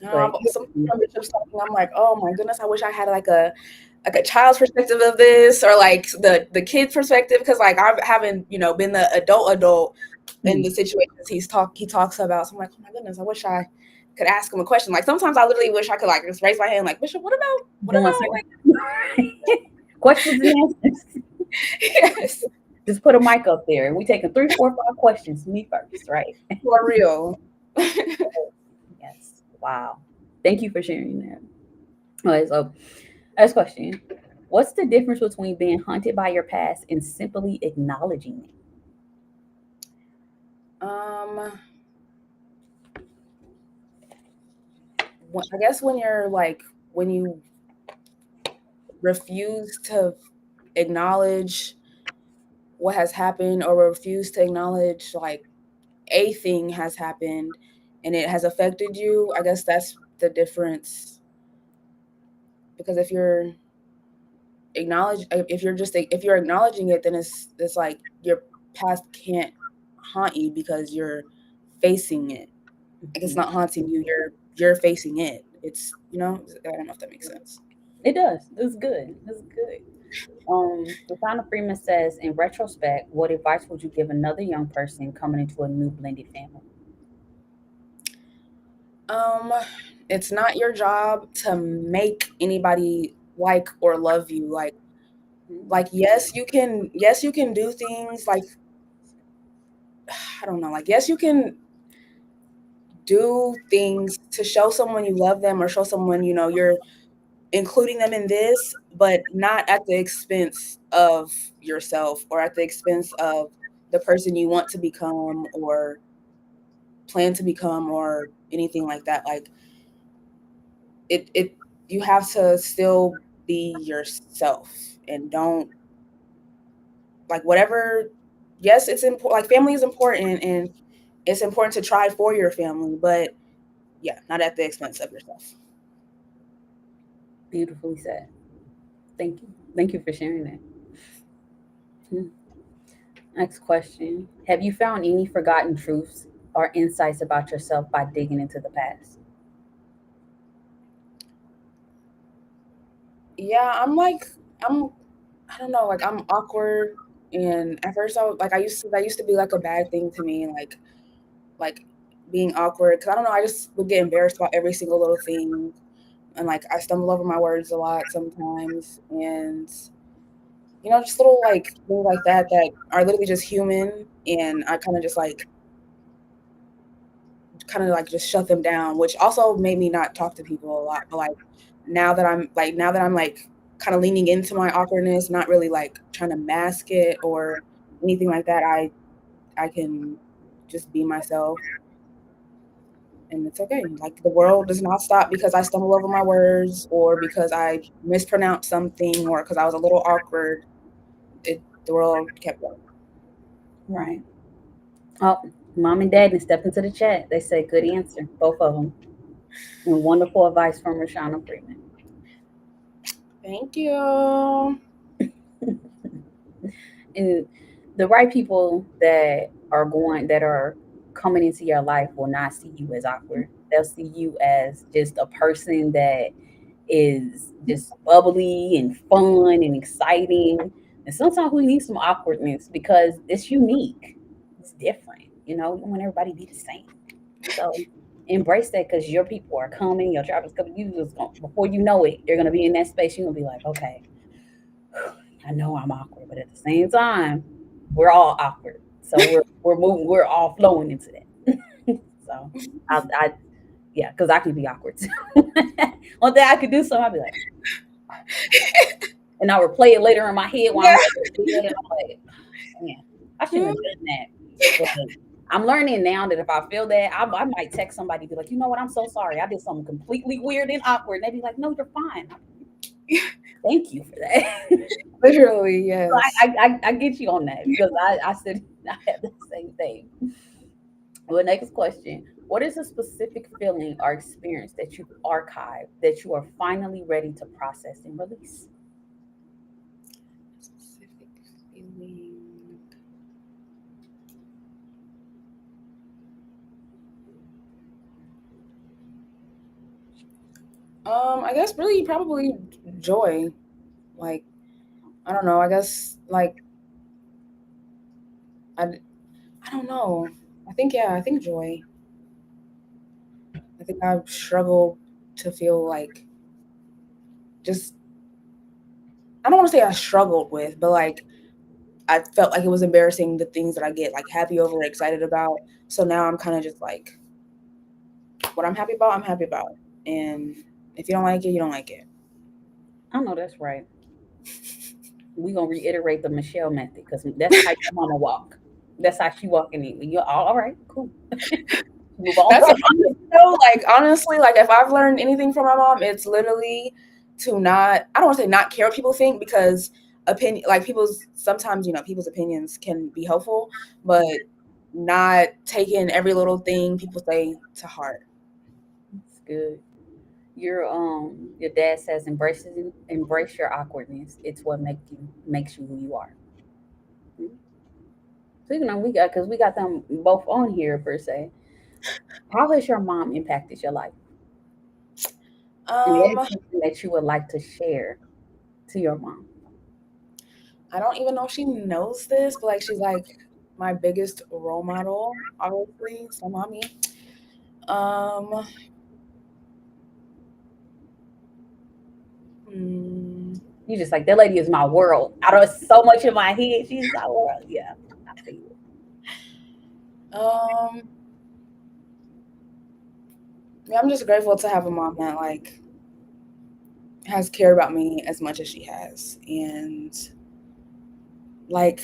[SPEAKER 2] But
[SPEAKER 3] Some bishops talking, I'm like, oh my goodness, I wish I had like a child's perspective of this, or like the kid's perspective, because like I haven't been the adult in the situations he talks about. So I'm like, oh my goodness, I wish I could ask him a question. Like sometimes I literally wish I could like just raise my hand, like, Bishop, what about
[SPEAKER 2] questions and answers.
[SPEAKER 3] yes,
[SPEAKER 2] Just put a mic up there and we taking 3, 4, 5 questions. Me first, right?
[SPEAKER 3] for real.
[SPEAKER 2] Yes. Wow. Thank you for sharing that. Okay, so next question. What's the difference between being haunted by your past and simply acknowledging it?
[SPEAKER 3] I guess when you refuse to acknowledge what has happened, or refuse to acknowledge like a thing has happened and it has affected you, I guess that's the difference. Because if you're acknowledging it, then it's like your past can't haunt you because you're facing it. Like it's not haunting you, you're facing it. It's I don't know if that makes sense.
[SPEAKER 2] It does. It's good. It's good. Susanna Freeman says, in retrospect, what advice would you give another young person coming into a new blended family?
[SPEAKER 3] It's not your job to make anybody like or love you. Like yes, you can do things like, I don't know, like yes, you can do things to show someone you love them, or show someone you're including them in this, but not at the expense of yourself, or at the expense of the person you want to become or plan to become, or anything like that. Like it you have to still be yourself, and don't like whatever. Yes, it's important, like family is important, and it's important to try for your family, but yeah, not at the expense of yourself.
[SPEAKER 2] Beautifully said. Thank you. Thank you for sharing that. Next question. Have you found any forgotten truths or insights about yourself by digging into the past?
[SPEAKER 3] Yeah, I don't know, like I'm awkward, and at first that used to be like a bad thing to me, like being awkward, because I don't know, I just would get embarrassed about every single little thing, and like I stumble over my words a lot sometimes, and just little like things like that are literally just human, and I kind of like just shut them down, which also made me not talk to people a lot. But like now that I'm like kind of leaning into my awkwardness, not really like trying to mask it or anything like that, I can just be myself. and it's okay. Like, the world does not stop because I stumble over my words or because I mispronounced something or because I was a little awkward. The world kept going.
[SPEAKER 2] Right. Oh, mom and dad stepped into the chat. They say good answer, both of them. And wonderful advice from Rashana Freeman.
[SPEAKER 3] Thank you.
[SPEAKER 2] And the right people that are coming into your life will not see you as awkward. They'll see you as just a person that is just bubbly and fun and exciting. And sometimes we need some awkwardness because it's unique. It's different. You know, you don't want everybody to be the same. So embrace that because your people are coming, your tribe is coming. You just going before you know it, you're gonna be in that space. You're gonna be like, okay, I know I'm awkward, but at the same time, we're all awkward. So we're moving, we're all flowing into that. So I yeah, because I can be awkward too. One day I could do something, I'd be like, and I would play it later in my head while
[SPEAKER 3] Yeah.
[SPEAKER 2] I'm doing it. And I'm like, man, I shouldn't have done that. But I'm learning now that if I feel that, I might text somebody, be like, you know what, I'm so sorry. I did something completely weird and awkward. And they'd be like, no, you're fine. Thank you for that.
[SPEAKER 3] Literally,
[SPEAKER 2] So
[SPEAKER 3] yes.
[SPEAKER 2] I get you on that because I said I had the same thing. Well, next question. What is a specific feeling or experience that you've archived that you are finally ready to process and release?
[SPEAKER 3] Specific feeling. I guess really probably joy. Like, I don't know. I guess like I, I don't know. I think joy. I think I've struggled to feel like just I don't want to say I struggled with, but like I felt like it was embarrassing the things that I get like happy over, excited about. So now I'm kind of just like what I'm happy about, I'm happy about. And if you don't like it, you don't like it.
[SPEAKER 2] I know that's right. We're gonna reiterate the Michelle method because that's how your mama walk. That's how she walking in. You're all right, cool. Move on.
[SPEAKER 3] That's honestly though, like honestly, like if I've learned anything from my mom, it's literally to not I don't want to say not care what people think because opinion like people's sometimes, people's opinions can be helpful, but not taking every little thing people say to heart.
[SPEAKER 2] It's good. Your dad says embrace your awkwardness. It's what makes you who you are. Mhm. So we got them both on here per se. How has your mom impacted your life? And what is
[SPEAKER 3] Um,
[SPEAKER 2] something that you would like to share to your mom?
[SPEAKER 3] I don't even know if she knows this, but like she's like my biggest role model, obviously. So mommy. Um, hmm,
[SPEAKER 2] You just like that lady is my world. I don't so much in my head. She's my world. Yeah, I feel you.
[SPEAKER 3] um, yeah, I'm just grateful to have a mom that like has cared about me as much as she has, and like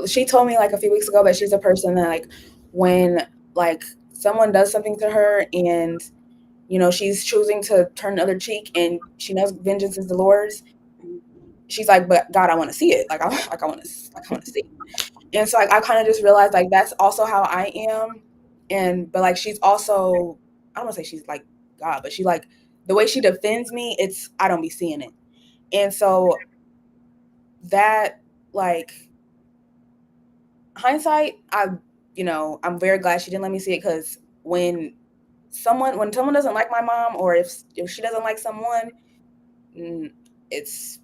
[SPEAKER 3] she told me like a few weeks ago that she's a person that like when like someone does something to her and she's choosing to turn the other cheek and she knows vengeance is the Lord's. She's like, but God, I want to see it. Like I want to see. And so like I kind of just realized like that's also how I am. And but like she's also I don't want to say she's like God, but she like the way she defends me, it's I don't be seeing it. And so that like hindsight, I'm very glad she didn't let me see it because when someone doesn't like my mom or if she doesn't like someone, it's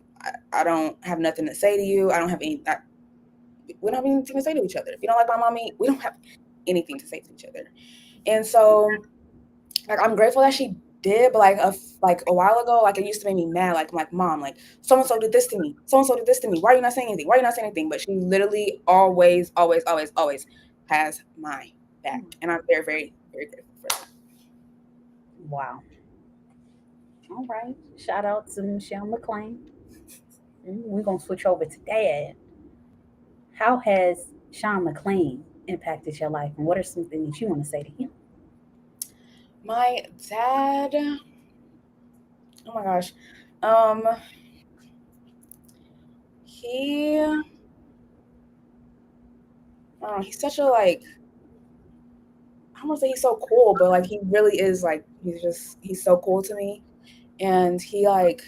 [SPEAKER 3] I don't have nothing to say to you. I don't have we don't have anything to say to each other. If you don't like my mommy, we don't have anything to say to each other. And so like I'm grateful that she did, but like a while ago, like it used to make me mad. Like mom, like so and so did this to me. So and so did this to me. Why are you not saying anything? Why are you not saying anything? But she literally always, always, always, always has my back, and I'm very, very, very grateful for that.
[SPEAKER 2] Wow. All right. Shout out to Michelle McLean. We're gonna switch over to Dad. How has Sean McLean impacted your life, and what are some things you want to say to him?
[SPEAKER 3] My dad, oh my gosh. Um, he, I don't know, he's such a like, I don't want to say he's so cool, but like he really is like, he's so cool to me. And he like,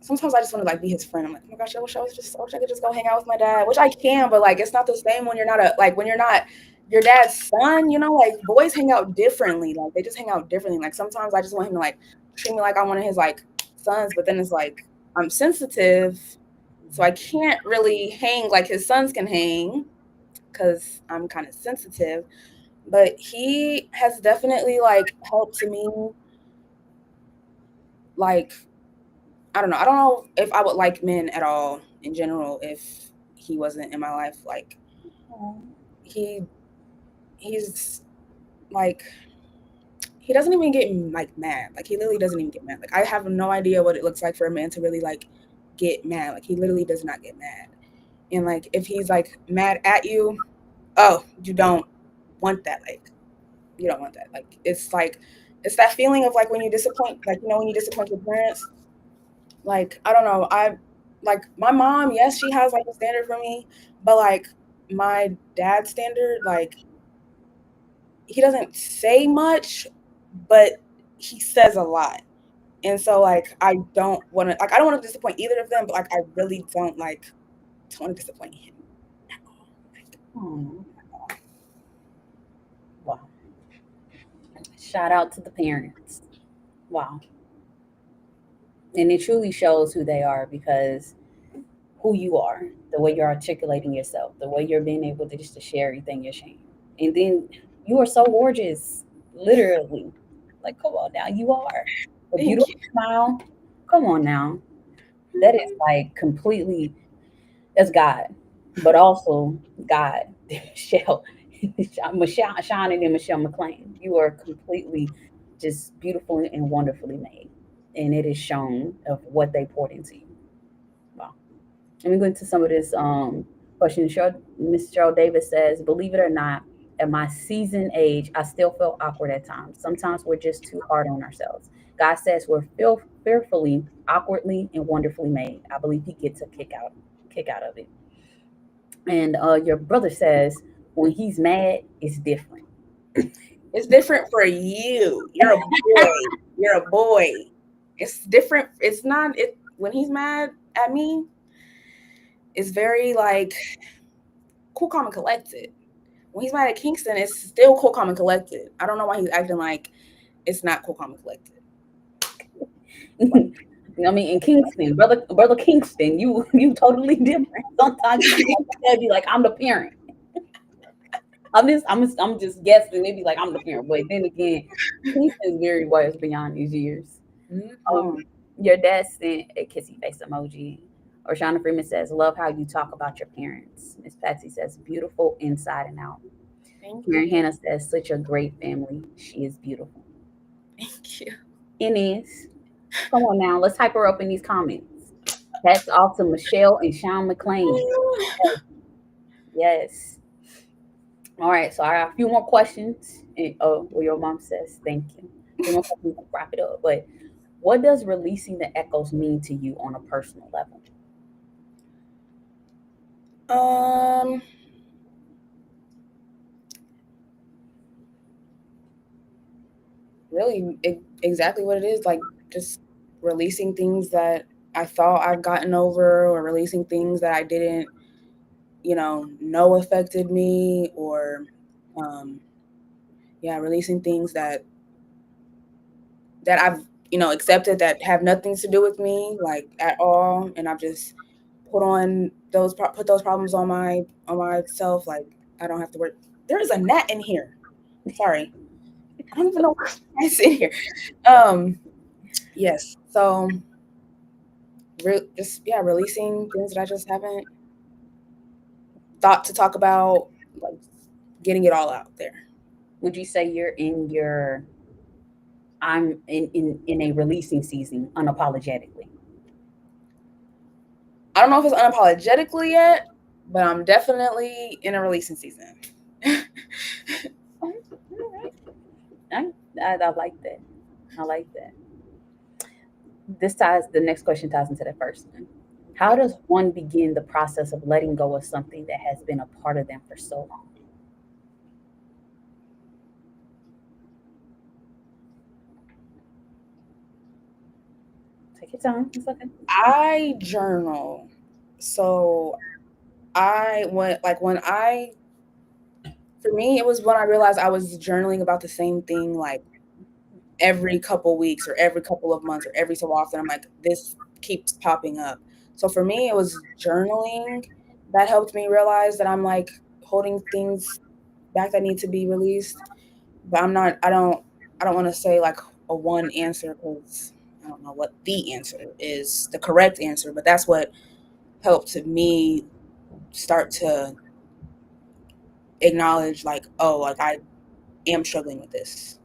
[SPEAKER 3] sometimes I just want to like be his friend. I'm like, oh my gosh, I wish I could just go hang out with my dad, which I can, but like it's not the same when you're not your dad's son, you know, like boys hang out differently. Like they just hang out differently. Like sometimes I just want him to like treat me like I'm one of his like sons, but then it's like I'm sensitive, so I can't really hang like his sons can hang because I'm kind of sensitive. But he has definitely like helped me like I don't know. I don't know if I would like men at all in general if he wasn't in my life. Like he he's like he doesn't even get like mad. Like he literally doesn't even get mad. Like I have no idea what it looks like for a man to really like get mad. Like he literally does not get mad. And like if he's like mad at you, oh, you don't want that. Like you don't want that. Like it's that feeling of like when you disappoint like you know when you disappoint your parents. Like, I don't know. I like my mom, yes, she has like a standard for me, but like my dad's standard, like he doesn't say much, but he says a lot. And so like I don't want to disappoint either of them, but like I really don't want to disappoint him at all. Like,
[SPEAKER 2] Oh, wow. Shout out to the parents. Wow. And it truly shows who they are because who you are, the way you're articulating yourself, the way you're being able to just to share everything you're sharing. And then you are so gorgeous, literally. Like, come on now, you are a
[SPEAKER 3] thank
[SPEAKER 2] beautiful
[SPEAKER 3] you.
[SPEAKER 2] smile. Come on now, that is like completely that's God, but also God, Michelle, Michelle shining in Michelle McLean. You are completely just beautiful and wonderfully made, and it is shown of what they poured into you. Wow. Let me go into some of this question. Miss Cheryl Davis says, believe it or not, at my seasoned age, I still feel awkward at times. Sometimes we're just too hard on ourselves. God says we're fearfully, awkwardly, and wonderfully made. I believe he gets a kick out of it. And your brother says when he's mad, it's different.
[SPEAKER 3] It's different for you. You're a boy. You're a boy. It's different. It's not it when he's mad at me, it's very like cool, calm, and collected. When he's mad at Kingston, it's still cool, calm, and collected. I don't know why he's acting like it's not cool, calm, and collected. Like,
[SPEAKER 2] I mean, in Kingston, brother Kingston, you totally different. Sometimes you be like, I'm the parent. I'm just guessing. Maybe like I'm the parent, but then again, Kingston's very wise beyond his years. Um,
[SPEAKER 3] mm-hmm.
[SPEAKER 2] your dad sent a kissy face emoji. Or Shauna Freeman says, love how you talk about your parents. Miss Patsy says, beautiful inside and out.
[SPEAKER 3] Thank
[SPEAKER 2] Karen
[SPEAKER 3] you.
[SPEAKER 2] Hannah says, such a great family. She is beautiful.
[SPEAKER 3] Thank you.
[SPEAKER 2] Inez, come on now, let's hype her up in these comments. That's off to Michelle and Sean McLean. Yes. All right, so I got a few more questions. And, oh, well, your mom says thank you. A few more questions to wrap it up. But what does releasing the echoes mean to you on a personal level?
[SPEAKER 3] Um, really, exactly what it is. Like just releasing things that I thought I've gotten over, or releasing things that I didn't, know affected me, or, um, yeah, releasing things that I've, accepted that have nothing to do with me, like at all, and I've just put those problems on myself. Like I don't have to work. There is a gnat in here. Sorry, I don't even know why I sit here. Um, yes. So just yeah, releasing things that I just haven't thought to talk about, like getting it all out there.
[SPEAKER 2] Would you say you're in your I'm in a releasing season unapologetically?
[SPEAKER 3] I don't know if it's unapologetically yet, but I'm definitely in a releasing season.
[SPEAKER 2] Oh, all right. I like that. I like that. This ties, the next question ties into that first one. How does one begin the process of letting go of something that has been a part of them for so long? Take your time. It's okay.
[SPEAKER 3] I journal. So I went like when I for me it was when I realized I was journaling about the same thing like every couple weeks or every couple of months or every so often. I'm like, this keeps popping up. So for me, it was journaling that helped me realize that I'm like holding things back that need to be released. But I'm not. I don't want to say like a one answer because I don't know what the answer is, the correct answer. But that's what helped me start to acknowledge like, oh, like I am struggling with this.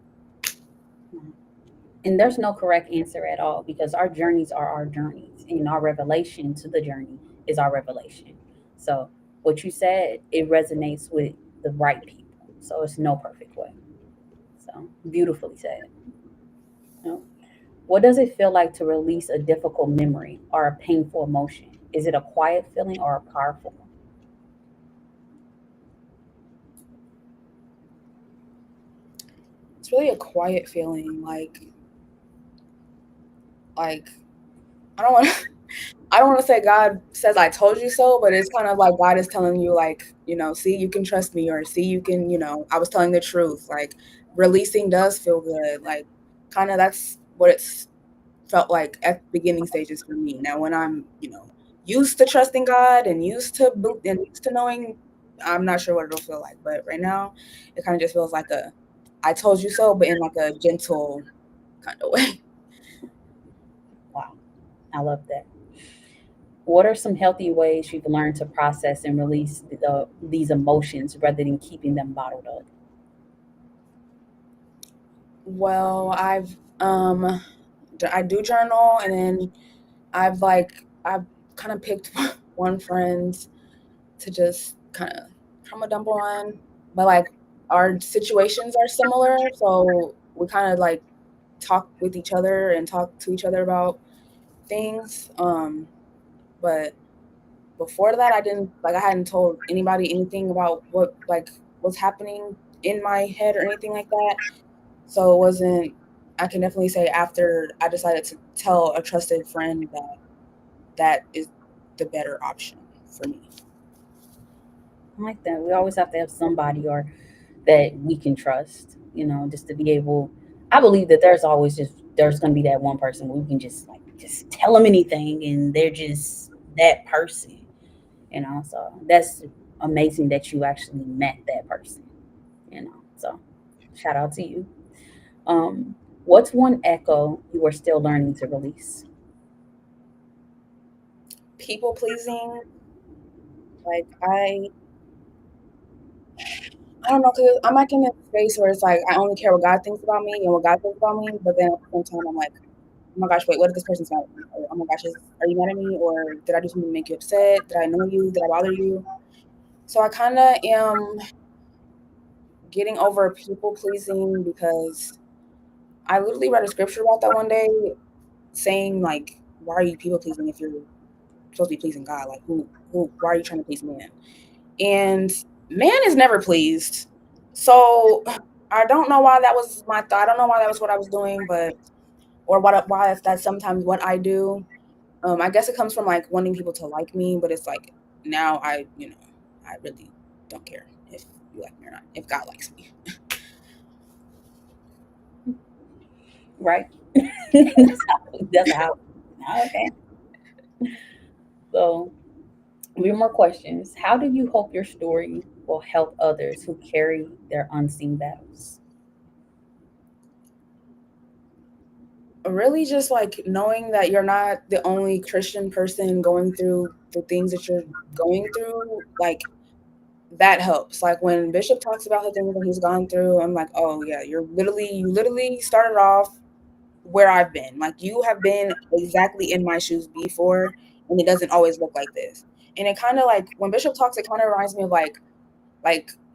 [SPEAKER 2] And there's no correct answer at all because our journeys are our journeys, and our revelation to the journey is our revelation. So, what you said, it resonates with the right people. So, it's no perfect way. So, beautifully said. You know, what does it feel like to release a difficult memory or a painful emotion? Is it a quiet feeling or a powerful one?
[SPEAKER 3] It's really a quiet feeling, like I don't want to I don't want to say God says I told you so, but it's kind of like God is telling you like, see you can trust me or see you can, I was telling the truth. Like releasing does feel good. Like kind of that's what it's felt like at the beginning stages for me. Now when I'm, used to trusting God and used to knowing, I'm not sure what it'll feel like, but right now it kind of just feels like a I told you so, but in like a gentle kind of way.
[SPEAKER 2] Wow, I love that. What are some healthy ways you've learned to process and release these emotions rather than keeping them bottled up?
[SPEAKER 3] Well, I do journal, and then I've kind of picked one friend to just kind of trauma dump on, but like our situations are similar, so we kind of like talk with each other and talk to each other about things. But before that, I hadn't told anybody anything about what like was happening in my head or anything like that. So it wasn't. I can definitely say after I decided to tell a trusted friend that that is the better option for me.
[SPEAKER 2] I like that. We always have to have somebody or that we can trust, just to be able. I believe that there's going to be that one person where we can just tell them anything, and they're just that person. So that's amazing that you actually met that person. So shout out to you. What's one echo you are still learning to release?
[SPEAKER 3] People pleasing, like I don't know, cause I'm like in this space where it's like I only care what God thinks about me and what God thinks about me, but then at the same time I'm like, oh my gosh, wait, what if this person's mad at me? Or, oh my gosh, are you mad at me? Or did I do something to make you upset? Did I annoy you? Did I bother you? So I kind of am getting over people pleasing because I literally read a scripture about that one day saying like, why are you people pleasing if you're supposed to be pleasing God? Like why are you trying to please man? And man is never pleased. So I don't know why that was my thought. I don't know why that was what I was doing, but or why that's sometimes what I do. I guess it comes from like wanting people to like me, but it's like now I really don't care if you like me or not. If God likes me,
[SPEAKER 2] Right? That's how. Okay. So, a few more questions. How do you hope your story will help others who carry their unseen battles?
[SPEAKER 3] really just like knowing that you're not the only Christian person going through the things that you're going through, like that helps. Like when Bishop talks about the things that he's gone through, I'm like, oh yeah, you literally started off where I've been. Like you have been exactly in my shoes before, and it doesn't always look like this. And it kind of like when Bishop talks, it kind of reminds me of like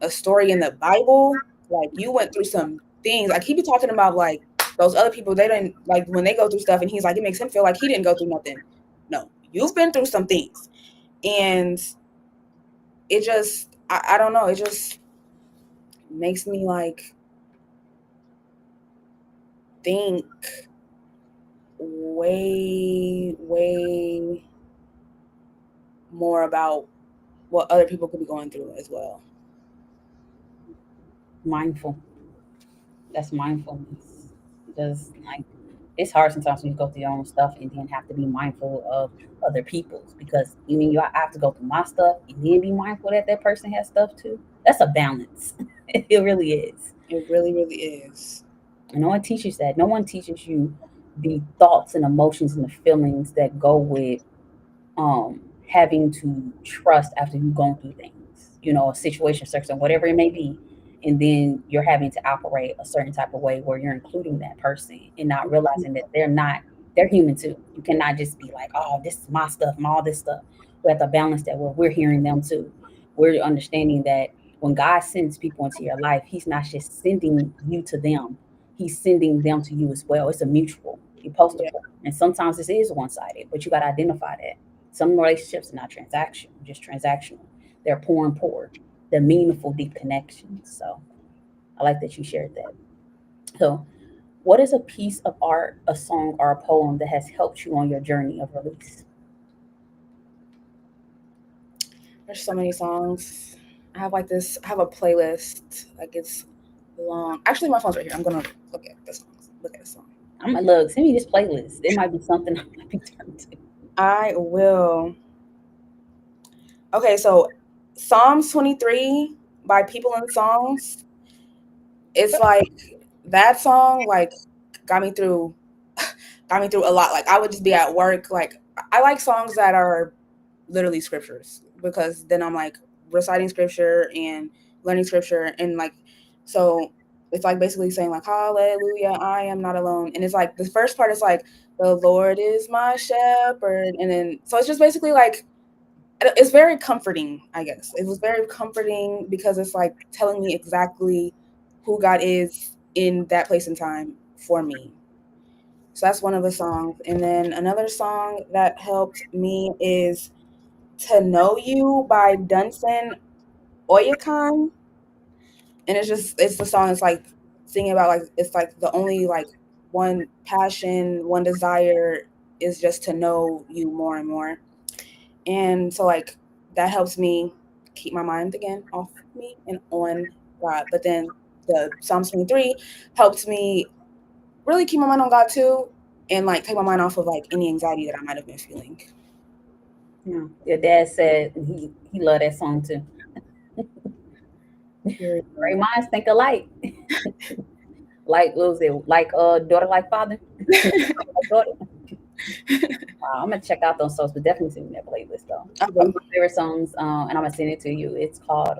[SPEAKER 3] a story in the Bible. Like you went through some things. Like he be talking about like those other people, they didn't like when they go through stuff, and he's like, it makes him feel like he didn't go through nothing. No, you've been through some things, and it just I don't know, it just makes me like think way more about what other people could be going through as well.
[SPEAKER 2] Mindful. That's mindfulness. Just like it's hard sometimes when you go through your own stuff and then have to be mindful of other people's, because even you I have to go through my stuff and then be mindful that that person has stuff too. That's a balance. It really is.
[SPEAKER 3] It really is.
[SPEAKER 2] And no one teaches that. No one teaches you the thoughts and emotions and the feelings that go with having to trust after you've gone through things, a situation, circumstance, whatever it may be. And then you're having to operate a certain type of way where you're including that person and not realizing that they're human too. You cannot just be like, oh, this is my stuff and all this stuff. We have to balance that where we're hearing them too. We're understanding that when God sends people into your life, He's not just sending you to them, He's sending them to you as well. It's a mutual. You're supposed to pour. And sometimes this is one-sided, but you got to identify that. Some relationships are not transactional, just transactional. They're pour. They're meaningful, deep connections. So I like that you shared that. So, what is a piece of art, a song, or a poem that has helped you on your journey of release?
[SPEAKER 3] There's so many songs. I have a playlist. Like it's long. Actually, my phone's right here. I'm gonna look at the songs. Look at the song.
[SPEAKER 2] I'm gonna look. Send me this playlist. It might be something I might be turned to.
[SPEAKER 3] I will. Okay, so Psalms 23 by People in Songs. It's like that song like got me through a lot. Like I would just be at work. Like I like songs that are literally scriptures, because then I'm like reciting scripture and learning scripture, and like so it's like basically saying like hallelujah, I am not alone. And it's like the first part is like the Lord is my shepherd, and then so it's just basically like it's very comforting, I guess. It was very comforting because it's like telling me exactly who God is in that place and time for me. So that's one of the songs. And then another song that helped me is To Know You by Dunson Oyakan. And it's the song that's like singing about like it's like the only like one passion, one desire is just to know you more and more. And so like that helps me keep my mind again off me and on God. But then the Psalms 23 helps me really keep my mind on God too, and like take my mind off of like any anxiety that I might have been feeling.
[SPEAKER 2] Yeah. Your dad said he loved that song too. Great minds think alike. Like what was it? Like daughter, like father. Like daughter. Wow, I'm gonna check out those songs, but definitely send me that playlist though. One of my favorite songs, and I'm gonna send it to you. It's called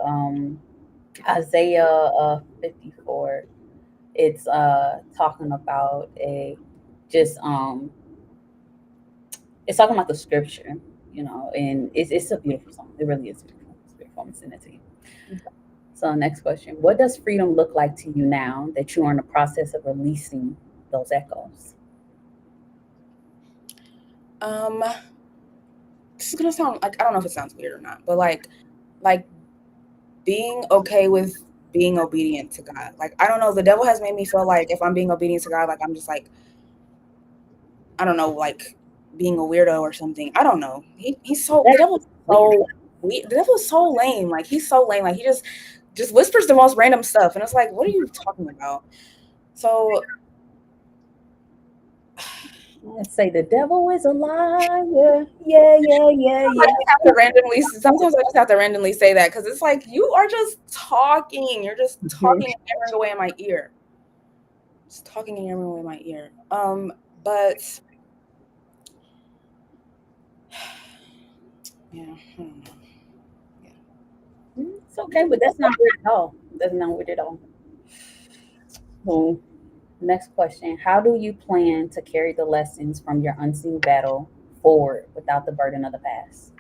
[SPEAKER 2] Isaiah 54. It's talking about just it's talking about the scripture, and it's a beautiful song. It really is beautiful. It's beautiful. I'm gonna send it to you. So next question. What does freedom look like to you now that you are in the process of releasing those echoes?
[SPEAKER 3] This is gonna sound like I don't know if it sounds weird or not, but like being okay with being obedient to God. Like I don't know, the devil has made me feel like if I'm being obedient to God, like I'm just like I don't know, like being a weirdo or something. I don't know. He's so the devil's so weird. The devil's so lame. Like he's so lame. Like he just whispers the most random stuff, and it's like, what are you talking about? So
[SPEAKER 2] Let's say the devil is a liar. Yeah.
[SPEAKER 3] Sometimes I just have to randomly say that because it's like you are just talking. You're just talking and yammering away in my ear. Just talking and yammering away in my ear. But yeah, I don't know.
[SPEAKER 2] It's okay, but that's not weird at all. That's not weird at all. So, next question. How do you plan to carry the lessons from your unseen battle forward without the burden of the past?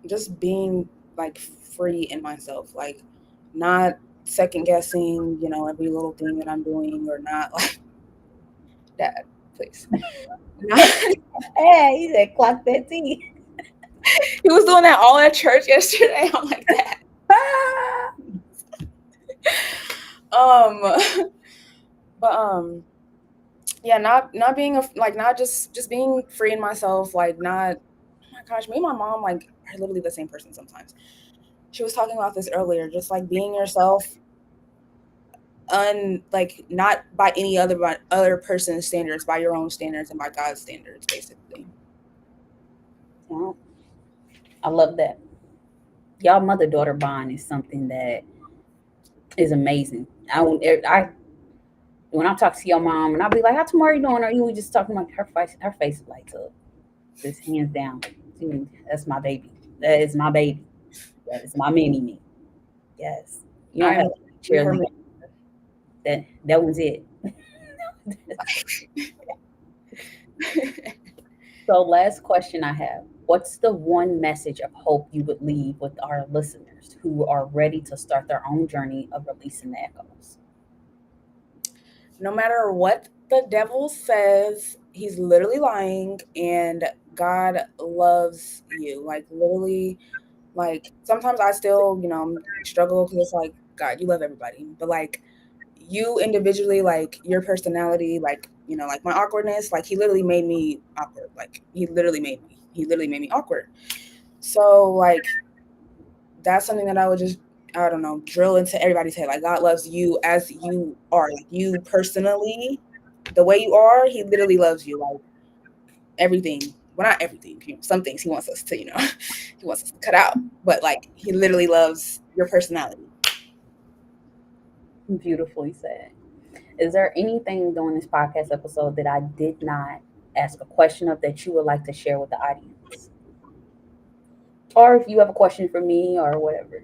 [SPEAKER 3] Just being like free in myself, like not second guessing, every little thing that I'm doing, or not like dad, please. Not,
[SPEAKER 2] Hey, he said, clock that T.
[SPEAKER 3] he was doing that all at church yesterday. I'm like that. Um, but yeah, not being like not just being free in myself, like not. Oh my gosh, me and my mom like are literally the same person sometimes. She was talking about this earlier, just like being yourself, like not by any other person's standards, by your own standards and by God's standards, basically.
[SPEAKER 2] Well, I love that. Y'all mother-daughter bond is something that is amazing. I when I talk to your mom and I'll be like, "How Tamori doing?" Or you were just talking about her face lights up. Just hands down. That's my baby. That is my baby. That is my mini me. Yes. You don't
[SPEAKER 3] I'm
[SPEAKER 2] have to
[SPEAKER 3] her.
[SPEAKER 2] cheerlead. That was it. So last question I have. What's the one message of hope you would leave with our listeners who are ready to start their own journey of releasing the echoes?
[SPEAKER 3] No matter what the devil says, he's literally lying, and God loves you. Like literally, like sometimes I still, struggle because it's like, God, you love everybody, but like you individually, like your personality, like like my awkwardness, like he literally made me awkward. Like he literally made me awkward. So like that's something that I would just, I don't know, drill into everybody's head. Like God loves you as you are, like you personally, the way you are. He literally loves you, like everything. Well, not everything. Some things he wants us to, he wants us to cut out. But like he literally loves your personality.
[SPEAKER 2] Beautifully said. Is there anything during this podcast episode that I did not ask a question of that you would like to share with the audience? Or if you have a question for me or whatever.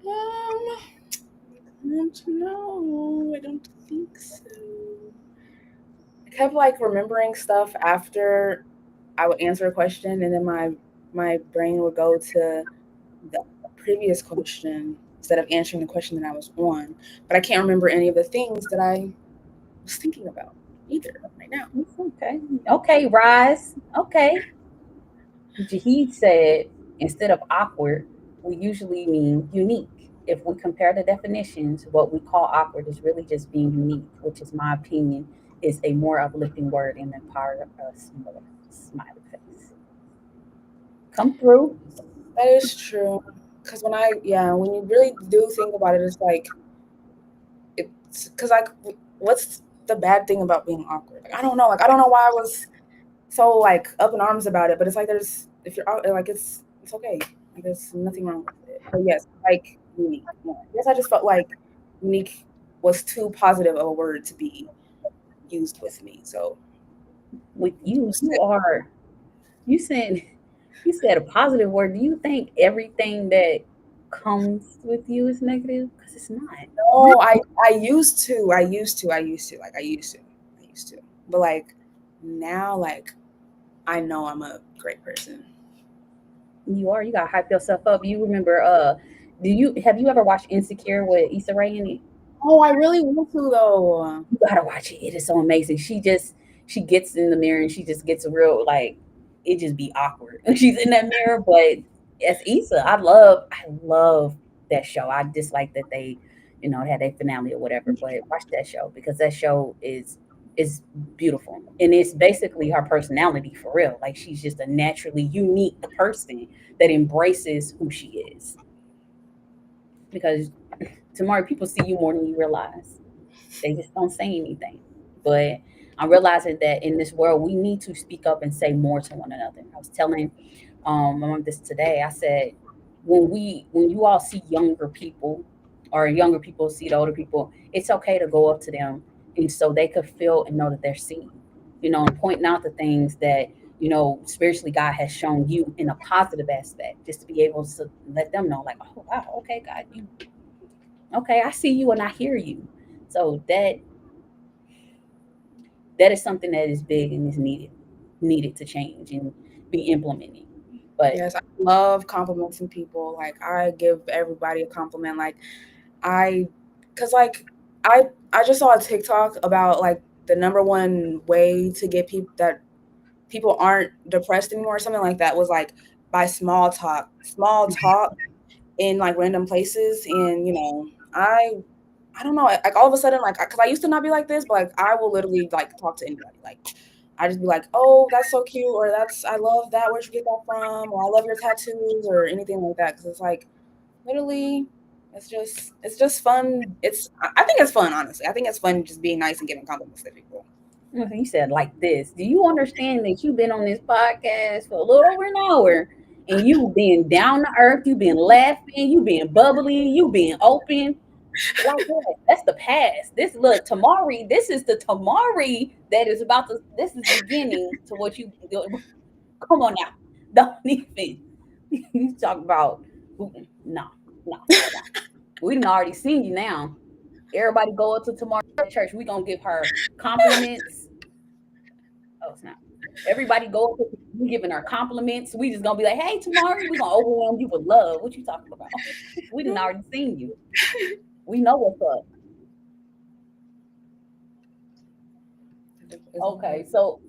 [SPEAKER 3] I don't know. I don't think so. I kept like remembering stuff after I would answer a question, and then my brain would go to the previous question instead of answering the question that I was on. But I can't remember any of the things that I was thinking about either right now.
[SPEAKER 2] It's okay. Okay, Rise. Okay. Jahid said instead of awkward, we usually mean unique. If we compare the definitions, what we call awkward is really just being unique, which is my opinion is a more uplifting word and empower us more. Smiley face. Come through.
[SPEAKER 3] That is true. Because when you really do think about it, it's like, it's because like, what's the bad thing about being awkward? Like, I don't know. Like, I don't know why I was so like up in arms about it, but it's like if you're out, like it's okay. Like, there's nothing wrong with it. But yes, like unique. Yeah. I guess I just felt like unique was too positive of a word to be used with me. So
[SPEAKER 2] With you, you said you said a positive word. Do you think everything that comes with you is negative? Because it's not.
[SPEAKER 3] no, I used to, but like now, like I know I'm a great person.
[SPEAKER 2] You are. You gotta hype yourself up. You remember? Do you have you ever watched Insecure with Issa Rae in it?
[SPEAKER 3] Oh, I really want to though.
[SPEAKER 2] You gotta watch it. It is so amazing. She gets in the mirror and she just gets real like it just be awkward. She's in that mirror, but as Issa, I love that show. I dislike that they, had their finale or whatever, but watch that show because that show is beautiful. And it's basically her personality for real. Like she's just a naturally unique person that embraces who she is. Because tomorrow people see you more than you realize. They just don't say anything. But I'm realizing that in this world, we need to speak up and say more to one another. I was telling my mom this today. I said, when you all see younger people or younger people see the older people, it's okay to go up to them and so they could feel and know that they're seen. And pointing out the things that spiritually God has shown you in a positive aspect, just to be able to let them know, like, oh wow, okay, God, you okay, I see you and I hear you. So that is something that is big and is needed to change and be implemented. But
[SPEAKER 3] yes, I love complimenting people. Like I give everybody a compliment. Like I, cause like I just saw a TikTok about like the number one way to get people aren't depressed anymore or something like that was like by small talk in like random places. And I don't know, like all of a sudden, like, cause I used to not be like this, but like I will literally like talk to anybody. Like I just be like, oh, that's so cute, or I love that. Where'd you get that from? Or I love your tattoos, or anything like that. Cause it's like literally, it's just fun. I think it's fun, honestly. I think it's fun just being nice and giving compliments to people.
[SPEAKER 2] you said like this. Do you understand that you've been on this podcast for a little over an hour and you've been down to earth, you've been laughing, you've been bubbly, you've been open? Like that. That's the past. This look, Tamori, this is the Tamori that is about to, this is beginning to what you do. Come on now. Don't even. You talk about, no, no. We done already seen you now. Everybody go up to Tamari at church. We gonna give her compliments. Oh, snap. Everybody go up to, we giving her compliments. We just gonna be like, hey, Tamari, we gonna overwhelm you with love. What you talking about? We done already seen you. We know what's up. Okay, so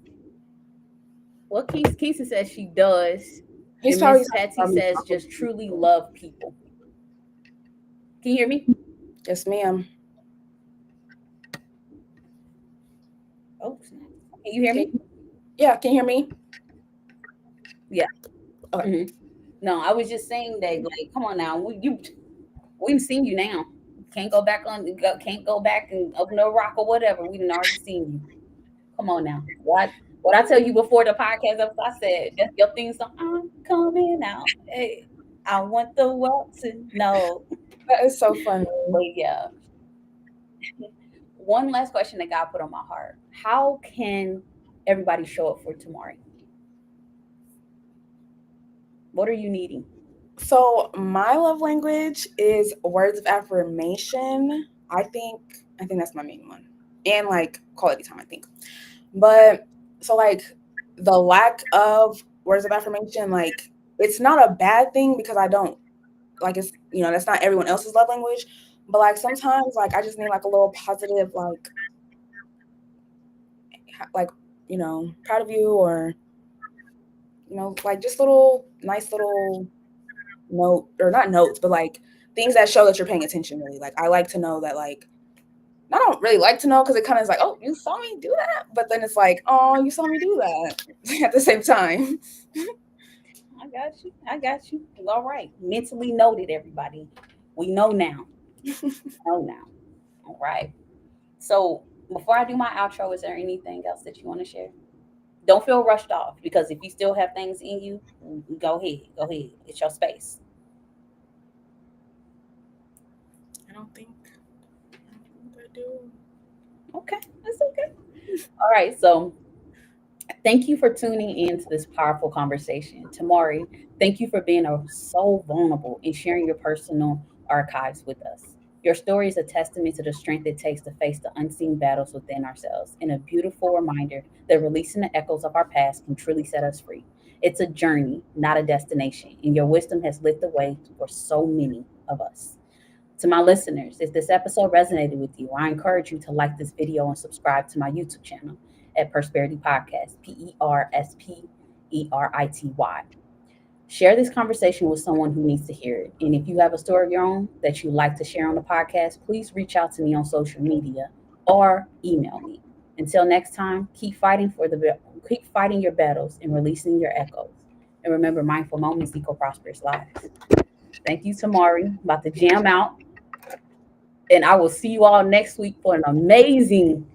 [SPEAKER 2] what Keisha says she does,
[SPEAKER 3] He's
[SPEAKER 2] and
[SPEAKER 3] probably
[SPEAKER 2] Miss Patsy says just truly love people. Can you hear me?
[SPEAKER 3] yes, ma'am.
[SPEAKER 2] Oh, snap. Can you hear me?
[SPEAKER 3] Yeah, can you hear me?
[SPEAKER 2] Yeah.
[SPEAKER 3] Okay.
[SPEAKER 2] Mm-hmm. No, I was just saying that, like, come on now, we've seen you now. Can't go back and open a rock or whatever. We done already seen you. Come on now. What I tell you before the podcast episode, I said that's your thing song. I'm coming out. Hey, I want the world to know.
[SPEAKER 3] That is so funny.
[SPEAKER 2] But yeah. One last question that God put on my heart. How can everybody show up for Tamori? What are you needing?
[SPEAKER 3] So my love language is words of affirmation. I think that's my main one. And like quality time, I think. But so like the lack of words of affirmation, like it's not a bad thing because I don't like it's that's not everyone else's love language. But like sometimes like I just need like a little positive like proud of you, or like just little nice little note, or not notes, but like things that show that you're paying attention. Really, like I like to know that, like I don't really like to know because it kind of is like, oh, you saw me do that, but then it's like, oh, you saw me do that at the same time.
[SPEAKER 2] I got you. All right. Mentally noted, everybody. We know now. Know now. All right. So before I do my outro, is there anything else that you want to share? Don't feel rushed off, because if you still have things in you, go ahead. Go ahead. It's your space.
[SPEAKER 3] I don't think I do.
[SPEAKER 2] Okay. That's okay. All right. So thank you for tuning in to this powerful conversation. Tamori, thank you for being so vulnerable and sharing your personal archives with us. Your story is a testament to the strength it takes to face the unseen battles within ourselves, and a beautiful reminder that releasing the echoes of our past can truly set us free. It's a journey, not a destination, and your wisdom has lit the way for so many of us. To my listeners, if this episode resonated with you, I encourage you to like this video and subscribe to my YouTube channel at Persperity Podcast, Persperity. Share this conversation with someone who needs to hear it. And if you have a story of your own that you'd like to share on the podcast, please reach out to me on social media or email me. Until next time, keep fighting your battles and releasing your echoes. And remember, mindful moments equal prosperous lives. Thank you, Tamori. About to jam out. And I will see you all next week for an amazing,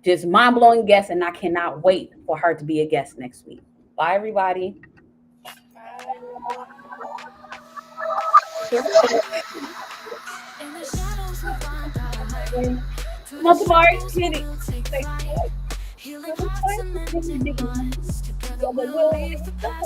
[SPEAKER 2] just mind-blowing guest. And I cannot wait for her to be a guest next week. Bye, everybody.
[SPEAKER 1] In the shadows we find our way. Through
[SPEAKER 2] No,
[SPEAKER 1] the
[SPEAKER 2] Tamari,
[SPEAKER 1] struggles
[SPEAKER 2] hit
[SPEAKER 1] we
[SPEAKER 2] it.
[SPEAKER 1] will take flight. Healing hearts and mending minds. Together we'll leave the past.